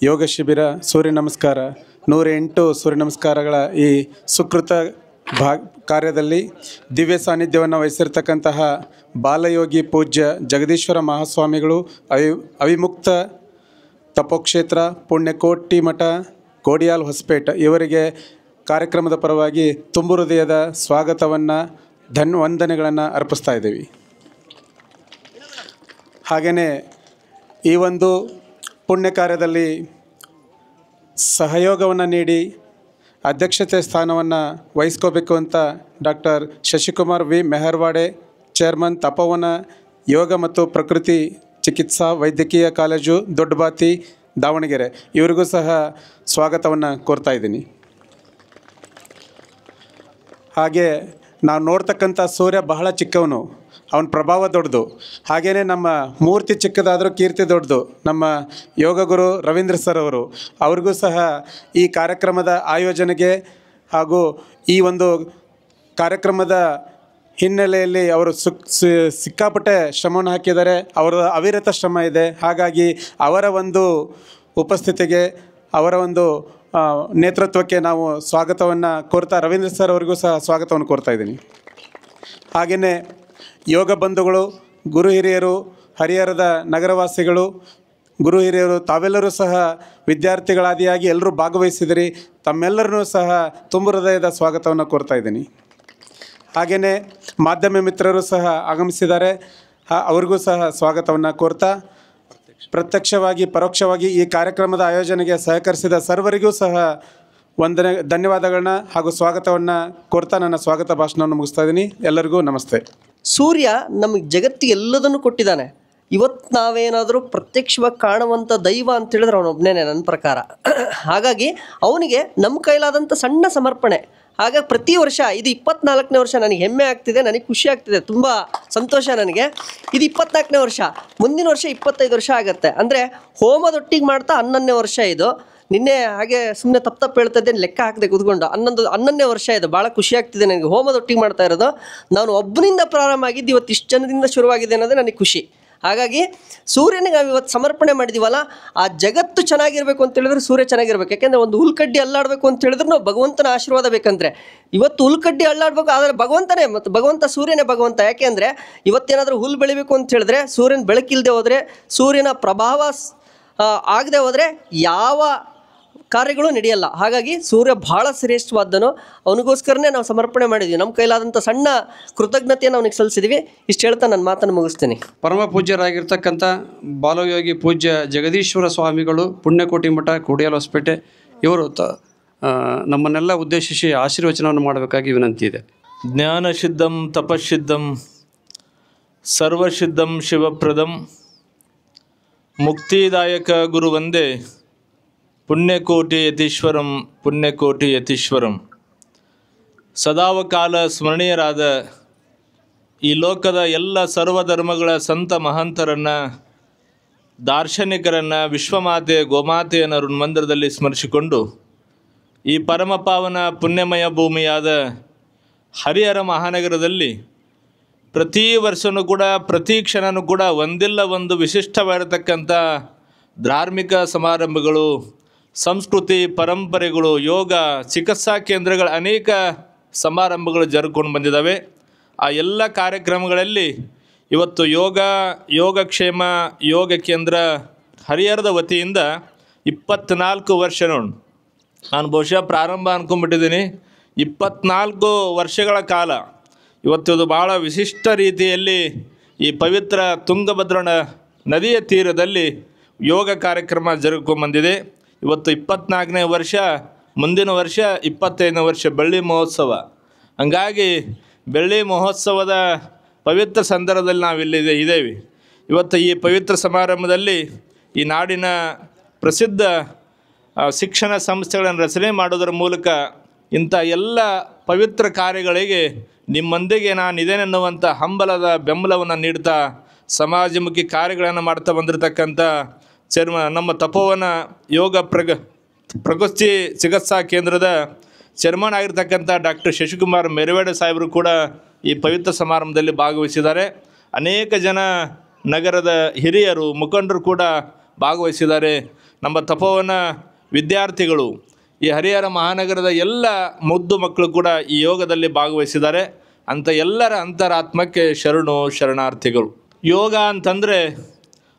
ಯೋಗ ಶಿಬಿರ, ಸೂರ್ಯ ನಮಸ್ಕಾರ, 108 ಸೂರ್ಯ ನಮಸ್ಕಾರಗಳ ಈ ಸುಕೃತ ಕಾರ್ಯದಲ್ಲಿ ದಿವ್ಯ ಸಾನ್ನಿಧ್ಯವನ್ನು ವಹಿಸಿರ್ತಕ್ಕಂತಹ ಬಾಲಯೋಗಿ ಪೂಜ್ಯ ಜಗದೀಶ್ವರ ಮಹಾಸ್ವಾಮಿಗಳು, ಅವಿಮುಕ್ತ ತಪೋಕ್ಷೇತ್ರ ಪುಣ್ಯಕೋಟಿ ಮಠ ಕೋಡಿಯಾಲ್ ಹೊಸಪೇಟೆ ಇವರಿಗೆ ಕಾರ್ಯಕ್ರಮದ ಪರವಾಗಿ ತುಂಬು ಹೃದಯದ ಸ್ವಾಗತವನ್ನು ವಂದನೆಗಳನ್ನು ಅರ್ಪಿಸ್ತಾ ಇದ್ದೀವಿ. ಹಾಗೆಯೇ ಈ ಒಂದು ಪುಣ್ಯ ಕಾರ್ಯದಲ್ಲಿ ಸಹಯೋಗವನ್ನು ನೀಡಿ ಅಧ್ಯಕ್ಷತೆ ಸ್ಥಾನವನ್ನು ವಹಿಸ್ಕೋಬೇಕು ಅಂತ ಡಾಕ್ಟರ್ ಶಶಿಕುಮಾರ್ ವಿ ಮೆಹರ್ವಾಡೆ, ಚೇರ್ಮನ್ ತಪೋವನ ಯೋಗ ಮತ್ತು ಪ್ರಕೃತಿ ಚಿಕಿತ್ಸಾ ವೈದ್ಯಕೀಯ ಕಾಲೇಜು ದೊಡ್ಡಬಾತಿ ದಾವಣಗೆರೆ, ಇವರಿಗೂ ಸಹ ಸ್ವಾಗತವನ್ನು ಕೋರ್ತಾ ಇದ್ದೀನಿ. ಹಾಗೆ ನಾವು ನೋಡ್ತಕ್ಕಂಥ ಸೂರ್ಯ ಬಹಳ ಚಿಕ್ಕವನು, ಅವನ ಪ್ರಭಾವ ದೊಡ್ಡದು. ಹಾಗೆಯೇ ನಮ್ಮ ಮೂರ್ತಿ ಚಿಕ್ಕದಾದರೂ ಕೀರ್ತಿ ದೊಡ್ಡದು. ನಮ್ಮ ಯೋಗ ಗುರು ರವೀಂದ್ರ ಸರ್ ಅವ್ರಿಗೂ ಸಹ ಈ ಕಾರ್ಯಕ್ರಮದ ಆಯೋಜನೆಗೆ ಹಾಗೂ ಈ ಒಂದು ಕಾರ್ಯಕ್ರಮದ ಹಿನ್ನೆಲೆಯಲ್ಲಿ ಅವರು ಸಿಕ್ಕಾಪಟ್ಟೆ ಶ್ರಮವನ್ನು ಹಾಕಿದ್ದಾರೆ. ಅವರ ಅವಿರತ ಶ್ರಮ ಇದೆ. ಹಾಗಾಗಿ ಅವರ ಒಂದು ಉಪಸ್ಥಿತಿಗೆ, ಅವರ ಒಂದು ನೇತೃತ್ವಕ್ಕೆ ನಾವು ಸ್ವಾಗತವನ್ನು ಕೋರ್ತಾ, ರವೀಂದ್ರ ಸರ್ ಅವರಿಗೂ ಸಹ ಸ್ವಾಗತವನ್ನು ಕೋರ್ತಾ ಇದ್ದೀನಿ. ಹಾಗೆಯೇ ಯೋಗ ಬಂಧುಗಳು, ಗುರು ಹಿರಿಯರು, ಹರಿಹರದ ನಗರವಾಸಿಗಳು, ಗುರು ಹಿರಿಯರು ತಾವೆಲ್ಲರೂ ಸಹ ವಿದ್ಯಾರ್ಥಿಗಳಾದಿಯಾಗಿ ಎಲ್ಲರೂ ಭಾಗವಹಿಸಿದಿರಿ. ತಮ್ಮೆಲ್ಲರನ್ನೂ ಸಹ ತುಂಬು ಹೃದಯದ ಸ್ವಾಗತವನ್ನು ಕೋರ್ತಾ ಇದ್ದೀನಿ. ಹಾಗೆಯೇ ಮಾಧ್ಯಮ ಮಿತ್ರರು ಸಹ ಆಗಮಿಸಿದ್ದಾರೆ. ಅವ್ರಿಗೂ ಸಹ ಸ್ವಾಗತವನ್ನು ಕೋರ್ತಾ, ಪ್ರತ್ಯಕ್ಷವಾಗಿ ಪರೋಕ್ಷವಾಗಿ ಈ ಕಾರ್ಯಕ್ರಮದ ಆಯೋಜನೆಗೆ ಸಹಕರಿಸಿದ ಸರ್ವರಿಗೂ ಸಹ ಧನ್ಯವಾದಗಳನ್ನ ಹಾಗೂ ಸ್ವಾಗತವನ್ನು ಕೋರ್ತಾ ನನ್ನ ಸ್ವಾಗತ ಭಾಷಣವನ್ನು ಮುಗಿಸ್ತಾ ಇದ್ದೀನಿ. ಎಲ್ಲರಿಗೂ ನಮಸ್ತೆ. ಸೂರ್ಯ ನಮಗೆ ಜಗತ್ತಿಗೆ ಎಲ್ಲದನ್ನು ಕೊಟ್ಟಿದ್ದಾನೆ. ಇವತ್ತು ನಾವೇನಾದರೂ ಪ್ರತ್ಯಕ್ಷವಾಗಿ ಕಾಣುವಂಥ ದೈವ ಅಂತೇಳಿದ್ರೆ ಅವನೊಬ್ಬನೇ ನನ್ನ ಪ್ರಕಾರ. ಹಾಗಾಗಿ ಅವನಿಗೆ ನಮ್ಮ ಕೈಲಾದಂಥ ಸಣ್ಣ ಸಮರ್ಪಣೆ. ಹಾಗಾಗಿ ಪ್ರತಿ ವರ್ಷ ಇದು 24ನೇ ವರ್ಷ. ನನಗೆ ಹೆಮ್ಮೆ ಆಗ್ತಿದೆ, ನನಗೆ ಖುಷಿ ಆಗ್ತಿದೆ, ತುಂಬ ಸಂತೋಷ ನನಗೆ. ಇದು 24ನೇ ವರ್ಷ. ಮುಂದಿನ ವರ್ಷ 25 ವರ್ಷ ಆಗುತ್ತೆ. ಅಂದರೆ ಹೋಮದೊಟ್ಟಿಗೆ ಮಾಡ್ತಾ 11ನೇ ವರ್ಷ ಇದು. ನಿನ್ನೆ ಹಾಗೆ ಸುಮ್ಮನೆ ತಪ್ಪು ಹೇಳ್ತಾ ಇದ್ದೇನೆ, ಲೆಕ್ಕ ಹಾಕದೆ ಕೂತ್ಕೊಂಡು 11ನೇ ವರ್ಷ ಇದು. ಭಾಳ ಖುಷಿ ಆಗ್ತಿದೆ ನನಗೆ ಹೋಮದೊಟ್ಟಿಗೆ ಮಾಡ್ತಾ ಇರೋದು. ನಾನು ಒಬ್ಬನಿಂದ ಪ್ರಾರಂಭ ಆಗಿದ್ದು ಇವತ್ತು ಇಷ್ಟು ಜನದಿಂದ ಶುರುವಾಗಿದೆ ಅನ್ನೋದೇ ನನಗೆ ಖುಷಿ. ಹಾಗಾಗಿ ಸೂರ್ಯನಿಗೆ ನಾವು ಇವತ್ತು ಸಮರ್ಪಣೆ ಮಾಡಿದ್ದೀವಲ್ಲ, ಆ ಜಗತ್ತು ಚೆನ್ನಾಗಿರಬೇಕು ಅಂತ ಹೇಳಿದ್ರೆ ಸೂರ್ಯ ಚೆನ್ನಾಗಿರ್ಬೇಕು. ಯಾಕೆಂದರೆ ಒಂದು ಹುಲ್ಕಡ್ಡಿ ಅಲ್ಲಾಡಬೇಕು ಅಂತ ಹೇಳಿದ್ರು ನಾವು ಭಗವಂತನ ಆಶೀರ್ವಾದ ಬೇಕಂದರೆ, ಇವತ್ತು ಹುಲ್ಕಡ್ಡಿ ಅಲ್ಲಾಡಬೇಕು ಆದರೆ ಭಗವಂತನೇ, ಮತ್ತು ಭಗವಂತ ಸೂರ್ಯನೇ ಭಗವಂತ. ಯಾಕೆಂದರೆ ಇವತ್ತೇನಾದರೂ ಹುಲ್ಲು ಬೆಳಿಬೇಕು ಅಂತ ಹೇಳಿದ್ರೆ ಸೂರ್ಯನ ಬೆಳಕಿಲ್ಲದೆ ಹೋದರೆ, ಸೂರ್ಯನ ಪ್ರಭಾವ ಆಗದೆ ಹೋದರೆ ಯಾವ ಕಾರ್ಯಗಳು ನಡೆಯಲ್ಲ. ಹಾಗಾಗಿ ಸೂರ್ಯ ಭಾಳ ಶ್ರೇಷ್ಠವಾದ್ದನು. ಅವನಿಗೋಸ್ಕರನೇ ನಾವು ಸಮರ್ಪಣೆ ಮಾಡಿದ್ವಿ. ನಮ್ಮ ಕೈಲಾದಂಥ ಸಣ್ಣ ಕೃತಜ್ಞತೆಯನ್ನು ಅವನಿಗೆ ಸಲ್ಲಿಸಿದ್ವಿ. ಇಷ್ಟು ಹೇಳ್ತಾ ನನ್ನ ಮಾತನ್ನು ಮುಗಿಸ್ತೀನಿ. ಪರಮ ಪೂಜ್ಯರಾಗಿರ್ತಕ್ಕಂಥ ಬಾಲಯೋಗಿ ಪೂಜ್ಯ ಜಗದೀಶ್ವರ ಸ್ವಾಮಿಗಳು, ಪುಣ್ಯಕೋಟಿ ಮಠ, ಕೋಡಿಯಾಲ್ ಹೊಸಪೇಟೆ, ಇವರು ನಮ್ಮನ್ನೆಲ್ಲ ಉದ್ದೇಶಿಸಿ ಆಶೀರ್ವಚನವನ್ನು ಮಾಡಬೇಕಾಗಿ ವಿನಂತಿ ಇದೆ. ಜ್ಞಾನಸಿದ್ಧಂ ತಪಸ್ಸಿದ್ಧಂ ಸರ್ವಸಿದ್ಧಂ ಶಿವಪ್ರದಂ ಮುಕ್ತಿದಾಯಕ ಗುರು ವಂದೇ ಪುಣ್ಯಕೋಟಿ ಯತೀಶ್ವರಂ ಪುಣ್ಯಕೋಟಿ ಯತೀಶ್ವರಂ. ಸದಾವಕಾಲ ಸ್ಮರಣೀಯರಾದ ಈ ಲೋಕದ ಎಲ್ಲ ಸರ್ವಧರ್ಮಗಳ ಸಂತ ಮಹಂತರನ್ನು, ದಾರ್ಶನಿಕರನ್ನು, ವಿಶ್ವಮಾತೆ ಗೋಮಾತೆಯನ್ನು ಮಂದಿರದಲ್ಲಿ ಸ್ಮರಿಸಿಕೊಂಡು ಈ ಪರಮಪಾವನ ಪುಣ್ಯಮಯ ಭೂಮಿಯಾದ ಹರಿಹರ ಮಹಾನಗರದಲ್ಲಿ ಪ್ರತಿ ವರ್ಷವೂ ಕೂಡ, ಪ್ರತಿ ಕ್ಷಣವೂ ಕೂಡ ಒಂದಿಲ್ಲ ಒಂದು ವಿಶಿಷ್ಟವಾಗಿರತಕ್ಕಂಥ ಧಾರ್ಮಿಕ ಸಮಾರಂಭಗಳು, ಸಂಸ್ಕೃತಿ ಪರಂಪರೆಗಳು, ಯೋಗ ಚಿಕಿತ್ಸಾ ಕೇಂದ್ರಗಳ ಅನೇಕ ಸಮಾರಂಭಗಳು ಜರುಗಿಕೊಂಡು ಬಂದಿದ್ದಾವೆ. ಆ ಎಲ್ಲ ಕಾರ್ಯಕ್ರಮಗಳಲ್ಲಿ ಇವತ್ತು ಯೋಗಕ್ಷೇಮ ಯೋಗ ಕೇಂದ್ರ ಹರಿಹರದ ವತಿಯಿಂದ 24 ವರ್ಷ ನೋಡಿ, ನಾನು ಬಹುಶಃ ಪ್ರಾರಂಭ ಅಂದ್ಕೊಂಡ್ಬಿಟ್ಟಿದ್ದೀನಿ. 24 ವರ್ಷಗಳ ಕಾಲ ಇವತ್ತು ಇದು ಭಾಳ ವಿಶಿಷ್ಟ ರೀತಿಯಲ್ಲಿ ಈ ಪವಿತ್ರ ತುಂಗಭದ್ರಾ ನದಿಯ ತೀರದಲ್ಲಿ ಯೋಗ ಕಾರ್ಯಕ್ರಮ ಜರುಗಿಕೊಂಡ್ಬಂದಿದೆ. ಇವತ್ತು 24ನೇ ವರ್ಷ, ಮುಂದಿನ ವರ್ಷ 25ನೇ ವರ್ಷ ಬೆಳ್ಳಿ ಮಹೋತ್ಸವ. ಹಂಗಾಗಿ ಬೆಳ್ಳಿ ಮಹೋತ್ಸವದ ಪವಿತ್ರ ಸಂದರ್ಭದಲ್ಲಿ ಇದ್ದೇವೆ. ಇವತ್ತು ಈ ಪವಿತ್ರ ಸಮಾರಂಭದಲ್ಲಿ ಈ ನಾಡಿನ ಪ್ರಸಿದ್ಧ ಶಿಕ್ಷಣ ಸಂಸ್ಥೆಗಳನ್ನು ರಚನೆ ಮಾಡೋದರ ಮೂಲಕ ಇಂಥ ಎಲ್ಲ ಪವಿತ್ರ ಕಾರ್ಯಗಳಿಗೆ ನಿಮ್ಮೊಂದಿಗೆ ನಾನಿದ್ದೇನೆನ್ನುವಂಥ ಹಂಬಲದ ಬೆಂಬಲವನ್ನು ನೀಡ್ತಾ ಸಮಾಜಮುಖಿ ಕಾರ್ಯಗಳನ್ನು ಮಾಡ್ತಾ ಬಂದಿರತಕ್ಕಂಥ ನಮ್ಮ ತಪೋವನ ಯೋಗ ಪ್ರಕೃತಿ ಚಿಕಿತ್ಸಾ ಕೇಂದ್ರದ ಚೇರ್ಮನ್ ಆಗಿರ್ತಕ್ಕಂಥ ಡಾಕ್ಟರ್ ಶಶಿಕುಮಾರ್ ಮೆರವೇಡೆ ಸಾಹೇಬರು ಕೂಡ ಈ ಪವಿತ್ರ ಸಮಾರಂಭದಲ್ಲಿ ಭಾಗವಹಿಸಿದ್ದಾರೆ. ಅನೇಕ ಜನ ನಗರದ ಹಿರಿಯರು ಮುಖಂಡರು ಕೂಡ ಭಾಗವಹಿಸಿದ್ದಾರೆ. ನಮ್ಮ ತಪೋವನ ವಿದ್ಯಾರ್ಥಿಗಳು, ಈ ಹರಿಹರ ಮಹಾನಗರದ ಎಲ್ಲ ಮುದ್ದು ಮಕ್ಕಳು ಕೂಡ ಈ ಯೋಗದಲ್ಲಿ ಭಾಗವಹಿಸಿದ್ದಾರೆ. ಅಂಥ ಎಲ್ಲರ ಅಂತರಾತ್ಮಕ್ಕೆ ಶರಣಾರ್ಥಿಗಳು. ಯೋಗ ಅಂತಂದರೆ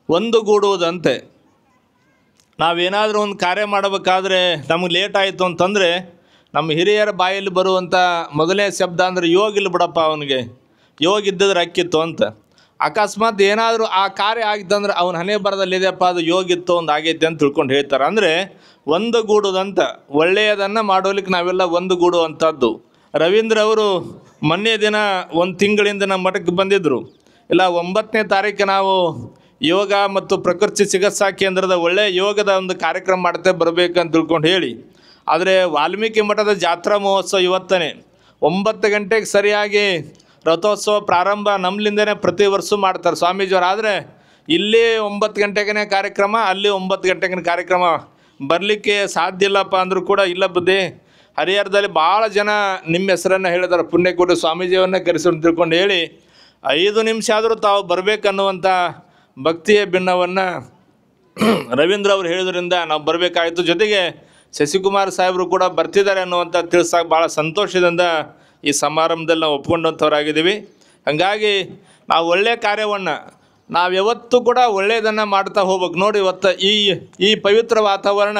ಒಂದುಗೂಡುವುದಂತೆ. ನಾವೇನಾದರೂ ಒಂದು ಕಾರ್ಯ ಮಾಡಬೇಕಾದ್ರೆ ನಮಗೆ ಲೇಟ್ ಆಯಿತು ಅಂತಂದರೆ ನಮ್ಮ ಹಿರಿಯರ ಬಾಯಲ್ಲಿ ಬರುವಂಥ ಮೊದಲನೇ ಶಬ್ದ ಅಂದರೆ ಯೋಗಿಲ್ಲ ಬಿಡಪ್ಪ, ಅವನಿಗೆ ಯೋಗ ಇದ್ದಿದ್ರೆ ಅಕ್ಕಿತ್ತು ಅಂತ. ಅಕಸ್ಮಾತ್ ಏನಾದರೂ ಆ ಕಾರ್ಯ ಆಗಿತ್ತಂದ್ರೆ ಅವನ ಹಣೆ ಬರದಲ್ಲಿದೆಯಪ್ಪ, ಅದು ಯೋಗಿತ್ತು ಒಂದು ಆಗೈತೆ ಅಂತ ತಿಳ್ಕೊಂಡು ಹೇಳ್ತಾರೆ. ಅಂದರೆ ಒಂದುಗೂಡುದಂತ, ಒಳ್ಳೆಯದನ್ನು ಮಾಡೋಲಿಕ್ಕೆ ನಾವೆಲ್ಲ ಒಂದುಗೂಡುವಂಥದ್ದು. ರವೀಂದ್ರ ಅವರು ಮೊನ್ನೆ ದಿನ ಒಂದು ತಿಂಗಳಿಂದ ನಮ್ಮ ಮಠಕ್ಕೆ ಬಂದಿದ್ದರು. ಇಲ್ಲ 9ನೇ ತಾರೀಕು ನಾವು ಯೋಗ ಮತ್ತು ಪ್ರಕೃತಿ ಚಿಕಿತ್ಸಾ ಕೇಂದ್ರದ ಒಳ್ಳೆಯ ಯೋಗದ ಒಂದು ಕಾರ್ಯಕ್ರಮ ಮಾಡ್ತೇ ಬರಬೇಕಂತ ತಿಳ್ಕೊಂಡು ಹೇಳಿ. ಆದರೆ ವಾಲ್ಮೀಕಿ ಮಠದ ಜಾತ್ರಾ ಮಹೋತ್ಸವ ಇವತ್ತನೇ 9 ಗಂಟೆಗೆ ಸರಿಯಾಗಿ ರಥೋತ್ಸವ ಪ್ರಾರಂಭ ನಮ್ಮಲಿಂದನೇ ಪ್ರತಿ ವರ್ಷ ಮಾಡ್ತಾರೆ ಸ್ವಾಮೀಜಿಯವರು. ಆದರೆ ಇಲ್ಲಿ 9 ಗಂಟೆಗೇ ಕಾರ್ಯಕ್ರಮ, ಅಲ್ಲಿ 9 ಗಂಟೆಗಿನ ಕಾರ್ಯಕ್ರಮ. ಬರಲಿಕ್ಕೆ ಸಾಧ್ಯ ಇಲ್ಲಪ್ಪ ಅಂದರೂ ಕೂಡ ಇಲ್ಲ ಬುದ್ಧಿ, ಹರಿಹರದಲ್ಲಿ ಭಾಳ ಜನ ನಿಮ್ಮ ಹೆಸರನ್ನು ಹೇಳಿದ್ದಾರೆ, ಪುಣ್ಯಕೋಟಿ ಸ್ವಾಮೀಜಿಯವನ್ನೇ ಕರೆಸಿ ತಿಳ್ಕೊಂಡು ಹೇಳಿ 5 ನಿಮಿಷ ಆದರೂ ತಾವು ಬರಬೇಕನ್ನುವಂಥ ಭಕ್ತಿಯ ಭಿನ್ನವನ್ನು ರವೀಂದ್ರ ಅವರು ಹೇಳಿದ್ರಿಂದ ನಾವು ಬರಬೇಕಾಯಿತು. ಜೊತೆಗೆ ಶಶಿಕುಮಾರ್ ಸಾಹೇಬರು ಕೂಡ ಬರ್ತಿದ್ದಾರೆ ಅನ್ನುವಂಥ ತಿಳಿಸಾಕ ಭಾಳ ಸಂತೋಷದಿಂದ ಈ ಸಮಾರಂಭದಲ್ಲಿ ನಾವು ಒಪ್ಕೊಂಡಂಥವರಾಗಿದ್ದೀವಿ. ಹಾಗಾಗಿ ನಾವು ಒಳ್ಳೆಯ ಕಾರ್ಯವನ್ನು ನಾವು ಯಾವತ್ತೂ ಕೂಡ ಒಳ್ಳೆಯದನ್ನು ಮಾಡ್ತಾ ಹೋಗ್ಬೇಕು. ನೋಡಿ, ಇವತ್ತು ಈ ಪವಿತ್ರ ವಾತಾವರಣ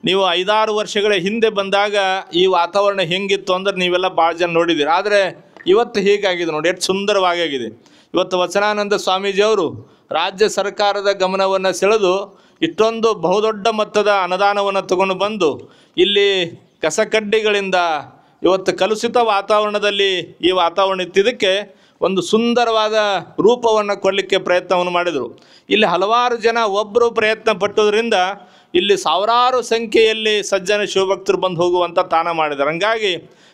ನೀವು 5-6 ವರ್ಷಗಳ ಹಿಂದೆ ಬಂದಾಗ ಈ ವಾತಾವರಣ ಹೆಂಗಿತ್ತು ಅಂದ್ರೆ ನೀವೆಲ್ಲ ಭಾಳ ಜನ ನೋಡಿದ್ದೀರಿ. ಆದರೆ ಇವತ್ತು ಹೀಗಾಗಿದೆ ನೋಡಿ, ಎಷ್ಟು ಸುಂದರವಾಗಿದೆ. ಇವತ್ತು ವಚನಾನಂದ ಸ್ವಾಮೀಜಿಯವರು ರಾಜ್ಯ ಸರ್ಕಾರದ ಗಮನವನ್ನು ಸೆಳೆದು ಇಷ್ಟೊಂದು ಬಹುದೊಡ್ಡ ಮೊತ್ತದ ಅನುದಾನವನ್ನು ತಗೊಂಡು ಬಂದು ಇಲ್ಲಿ ಕಸಕಡ್ಡಿಗಳಿಂದ ಇವತ್ತು ಕಲುಷಿತ ವಾತಾವರಣದಲ್ಲಿ ಈ ವಾತಾವರಣ ಇತ್ತಿದ್ದಕ್ಕೆ ಒಂದು ಸುಂದರವಾದ ರೂಪವನ್ನು ಕೊಡಲಿಕ್ಕೆ ಪ್ರಯತ್ನವನ್ನು ಮಾಡಿದರು. ಇಲ್ಲಿ ಹಲವಾರು ಜನ ಒಬ್ಬರು ಪ್ರಯತ್ನ ಪಟ್ಟುದರಿಂದ ಇಲ್ಲಿ ಸಾವಿರಾರು ಸಂಖ್ಯೆಯಲ್ಲಿ ಸಜ್ಜನ ಶಿವಭಕ್ತರು ಬಂದು ಹೋಗುವಂಥ ತಾಣ ಮಾಡಿದ್ದಾರೆ. ಹಂಗಾಗಿ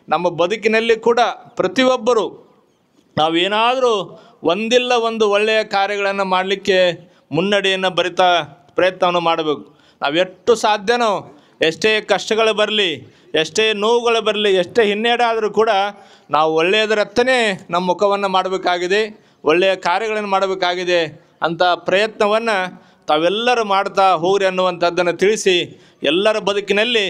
ನಮ್ಮ ಬದುಕಿನಲ್ಲಿ ಕೂಡ ಪ್ರತಿಯೊಬ್ಬರು ನಾವೇನಾದರೂ ಒಂದಿಲ್ಲ ಒಂದು ಒಳ್ಳೆಯ ಕಾರ್ಯಗಳನ್ನು ಮಾಡಲಿಕ್ಕೆ ಮುನ್ನಡೆಯನ್ನು ಬರಿತಾ ಪ್ರಯತ್ನವನ್ನು ಮಾಡಬೇಕು. ನಾವು ಎಷ್ಟು ಸಾಧ್ಯನೋ, ಎಷ್ಟೇ ಕಷ್ಟಗಳು ಬರಲಿ, ಎಷ್ಟೇ ನೋವುಗಳು ಬರಲಿ, ಎಷ್ಟೇ ಹಿನ್ನಡೆ ಆದರೂ ಕೂಡ ನಾವು ಒಳ್ಳೆಯದರತ್ತನೇ ನಮ್ಮ ಮುಖವನ್ನು ಮಾಡಬೇಕಾಗಿದೆ, ಒಳ್ಳೆಯ ಕಾರ್ಯಗಳನ್ನು ಮಾಡಬೇಕಾಗಿದೆ ಅಂತ ಪ್ರಯತ್ನವನ್ನು ತಾವೆಲ್ಲರೂ ಮಾಡ್ತಾ ಹೋಗ್ರಿ ಅನ್ನುವಂಥದ್ದನ್ನು ತಿಳಿಸಿ, ಎಲ್ಲರ ಬದುಕಿನಲ್ಲಿ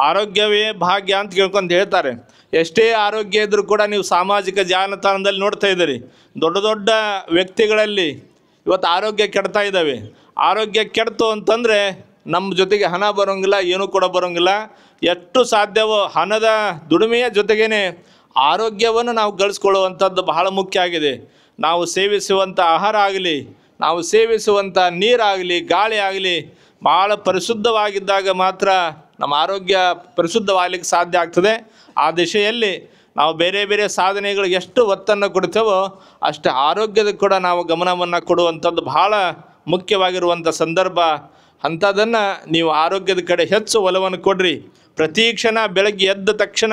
ಆರೋಗ್ಯವೇ ಭಾಗ್ಯ ಅಂತ ಕೇಳ್ಕೊಂಡು ಹೇಳ್ತಾರೆ. ಎಷ್ಟೇ ಆರೋಗ್ಯ ಇದ್ದರೂ ಕೂಡ ನೀವು ಸಾಮಾಜಿಕ ಜಾಲತಾಣದಲ್ಲಿ ನೋಡ್ತಾ ಇದ್ದೀರಿ, ದೊಡ್ಡ ದೊಡ್ಡ ವ್ಯಕ್ತಿಗಳಲ್ಲಿ ಇವತ್ತು ಆರೋಗ್ಯ ಕೆಡ್ತಾ ಇದ್ದಾವೆ. ಆರೋಗ್ಯ ಕೆಡ್ತು ಅಂತಂದರೆ ನಮ್ಮ ಜೊತೆಗೆ ಹಣ ಬರೋಂಗಿಲ್ಲ, ಏನೂ ಕೂಡ ಬರೋಂಗಿಲ್ಲ. ಎಷ್ಟು ಸಾಧ್ಯವೋ ಹಣದ ದುಡಿಮೆಯ ಜೊತೆಗೇ ಆರೋಗ್ಯವನ್ನು ನಾವು ಗಳಿಸ್ಕೊಳ್ಳುವಂಥದ್ದು ಬಹಳ ಮುಖ್ಯ ಆಗಿದೆ. ನಾವು ಸೇವಿಸುವಂಥ ಆಹಾರ ಆಗಲಿ, ನಾವು ಸೇವಿಸುವಂಥ ನೀರಾಗಲಿ, ಗಾಳಿ ಆಗಲಿ ಭಾಳ ಪರಿಶುದ್ಧವಾಗಿದ್ದಾಗ ಮಾತ್ರ ನಮ್ಮ ಆರೋಗ್ಯ ಪರಿಶುದ್ಧವಾಗಲಿಕ್ಕೆ ಸಾಧ್ಯ ಆಗ್ತದೆ. ಆ ದಿಶೆಯಲ್ಲಿ ನಾವು ಬೇರೆ ಬೇರೆ ಸಾಧನೆಗಳಿಗೆ ಎಷ್ಟು ಒತ್ತನ್ನು ಕೊಡ್ತೇವೋ ಅಷ್ಟು ಆರೋಗ್ಯದ ಕೂಡ ನಾವು ಗಮನವನ್ನು ಕೊಡುವಂಥದ್ದು ಬಹಳ ಮುಖ್ಯವಾಗಿರುವಂಥ ಸಂದರ್ಭ. ಅಂಥದ್ದನ್ನು ನೀವು ಆರೋಗ್ಯದ ಕಡೆ ಹೆಚ್ಚು ಒಲವನ್ನು ಕೊಡ್ರಿ. ಪ್ರತಿ ಕ್ಷಣ ಬೆಳಗ್ಗೆ ಎದ್ದ ತಕ್ಷಣ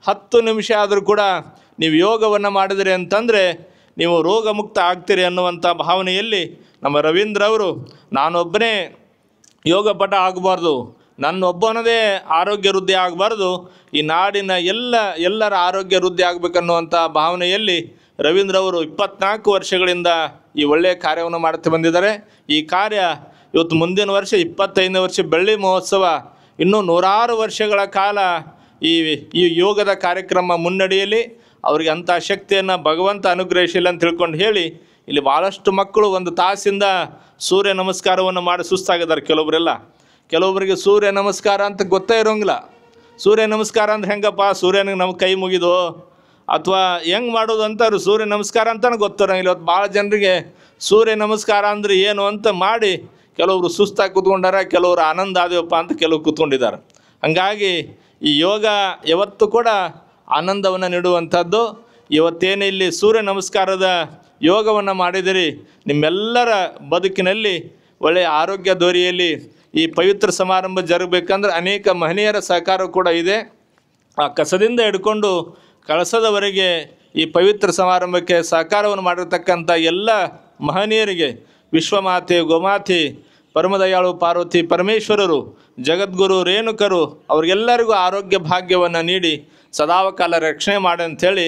10 ನಿಮಿಷ ಆದರೂ ಕೂಡ ನೀವು ಯೋಗವನ್ನು ಮಾಡಿದ್ರಿ ಅಂತಂದರೆ ನೀವು ರೋಗಮುಕ್ತ ಆಗ್ತೀರಿ ಅನ್ನುವಂಥ ಭಾವನೆಯಲ್ಲಿ ನಮ್ಮ ರವೀಂದ್ರ ಅವರು ನಾನೊಬ್ಬನೇ ಯೋಗಪಟ ಆಗಬಾರ್ದು, ನನ್ನೊಬ್ಬನದೇ ಆರೋಗ್ಯ ವೃದ್ಧಿ ಆಗಬಾರ್ದು, ಈ ನಾಡಿನ ಎಲ್ಲರ ಆರೋಗ್ಯ ವೃದ್ಧಿ ಆಗಬೇಕನ್ನುವಂಥ ಭಾವನೆಯಲ್ಲಿ ರವೀಂದ್ರ ಅವರು 24 ವರ್ಷಗಳಿಂದ ಈ ಒಳ್ಳೆಯ ಕಾರ್ಯವನ್ನು ಮಾಡ್ತಾ ಬಂದಿದ್ದಾರೆ. ಈ ಕಾರ್ಯ ಇವತ್ತು ಮುಂದಿನ ವರ್ಷ 25ನೇ ವರ್ಷ ಬೆಳ್ಳಿ ಮಹೋತ್ಸವ, ಇನ್ನೂ 100 ವರ್ಷಗಳ ಕಾಲ ಈ ಯೋಗದ ಕಾರ್ಯಕ್ರಮ ಮುನ್ನಡೆಯಲ್ಲಿ ಅವರಿಗೆ ಅಂಥ ಶಕ್ತಿಯನ್ನು ಭಗವಂತ ಅನುಗ್ರಹಿಸಿಲ್ಲ ಅಂತ ತಿಳ್ಕೊಂಡು ಹೇಳಿ, ಇಲ್ಲಿ ಭಾಳಷ್ಟು ಮಕ್ಕಳು 1 ತಾಸಿಂದ ಸೂರ್ಯ ನಮಸ್ಕಾರವನ್ನು ಮಾಡಿ ಸುಸ್ತಾಗಿದ್ದಾರೆ. ಕೆಲವೊಬ್ಬರಿಗೆ ಸೂರ್ಯ ನಮಸ್ಕಾರ ಅಂತ ಗೊತ್ತೇ ಇರೋಂಗಿಲ್ಲ. ಸೂರ್ಯ ನಮಸ್ಕಾರ ಅಂದ್ರೆ ಹೆಂಗಪ್ಪ, ಸೂರ್ಯನಿಗೆ ನಮ್ಮ ಕೈ ಮುಗಿದು ಅಥವಾ ಹೆಂಗೆ ಮಾಡೋದು ಅಂತ ಅವ್ರು ಸೂರ್ಯ ನಮಸ್ಕಾರ ಅಂತಲೂ ಗೊತ್ತಿರೋಂಗಿಲ್ಲ. ಇವತ್ತು ಭಾಳ ಜನರಿಗೆ ಸೂರ್ಯ ನಮಸ್ಕಾರ ಅಂದರೆ ಏನು ಅಂತ ಮಾಡಿ ಕೆಲವರು ಸುಸ್ತಾಗಿ ಕೂತ್ಕೊಂಡಾರ, ಕೆಲವರು ಆನಂದ ಆದೇವಪ್ಪ ಅಂತ ಕೆಲವರು ಕೂತ್ಕೊಂಡಿದ್ದಾರೆ. ಹಾಗಾಗಿ ಈ ಯೋಗ ಯಾವತ್ತೂ ಕೂಡ ಆನಂದವನ್ನು ನೀಡುವಂಥದ್ದು. ಇವತ್ತೇನು ಇಲ್ಲಿ ಸೂರ್ಯ ನಮಸ್ಕಾರದ ಯೋಗವನ್ನು ಮಾಡಿದಿರಿ, ನಿಮ್ಮೆಲ್ಲರ ಬದುಕಿನಲ್ಲಿ ಒಳ್ಳೆಯ ಆರೋಗ್ಯ ದೊರೆಯಲಿ. ಈ ಪವಿತ್ರ ಸಮಾರಂಭ ಜರಗಬೇಕಂದ್ರೆ ಅನೇಕ ಮಹನೀಯರ ಸಹಕಾರ ಕೂಡ ಇದೆ. ಆ ಕಸದಿಂದ ಹಿಡ್ಕೊಂಡು ಕಳಸದವರೆಗೆ ಈ ಪವಿತ್ರ ಸಮಾರಂಭಕ್ಕೆ ಸಹಕಾರವನ್ನು ಮಾಡಿರ್ತಕ್ಕಂಥ ಎಲ್ಲ ಮಹನೀಯರಿಗೆ, ವಿಶ್ವಮಾತೆ, ಗೋಮಾತೆ, ಪರಮದಯಾಳು ಪಾರ್ವತಿ ಪರಮೇಶ್ವರರು, ಜಗದ್ಗುರು ರೇಣುಕರು ಅವರಿಗೆಲ್ಲರಿಗೂ ಆರೋಗ್ಯ ಭಾಗ್ಯವನ್ನು ನೀಡಿ ಸದಾವಕಾಲ ರಕ್ಷಣೆ ಮಾಡಿ ಅಂಥೇಳಿ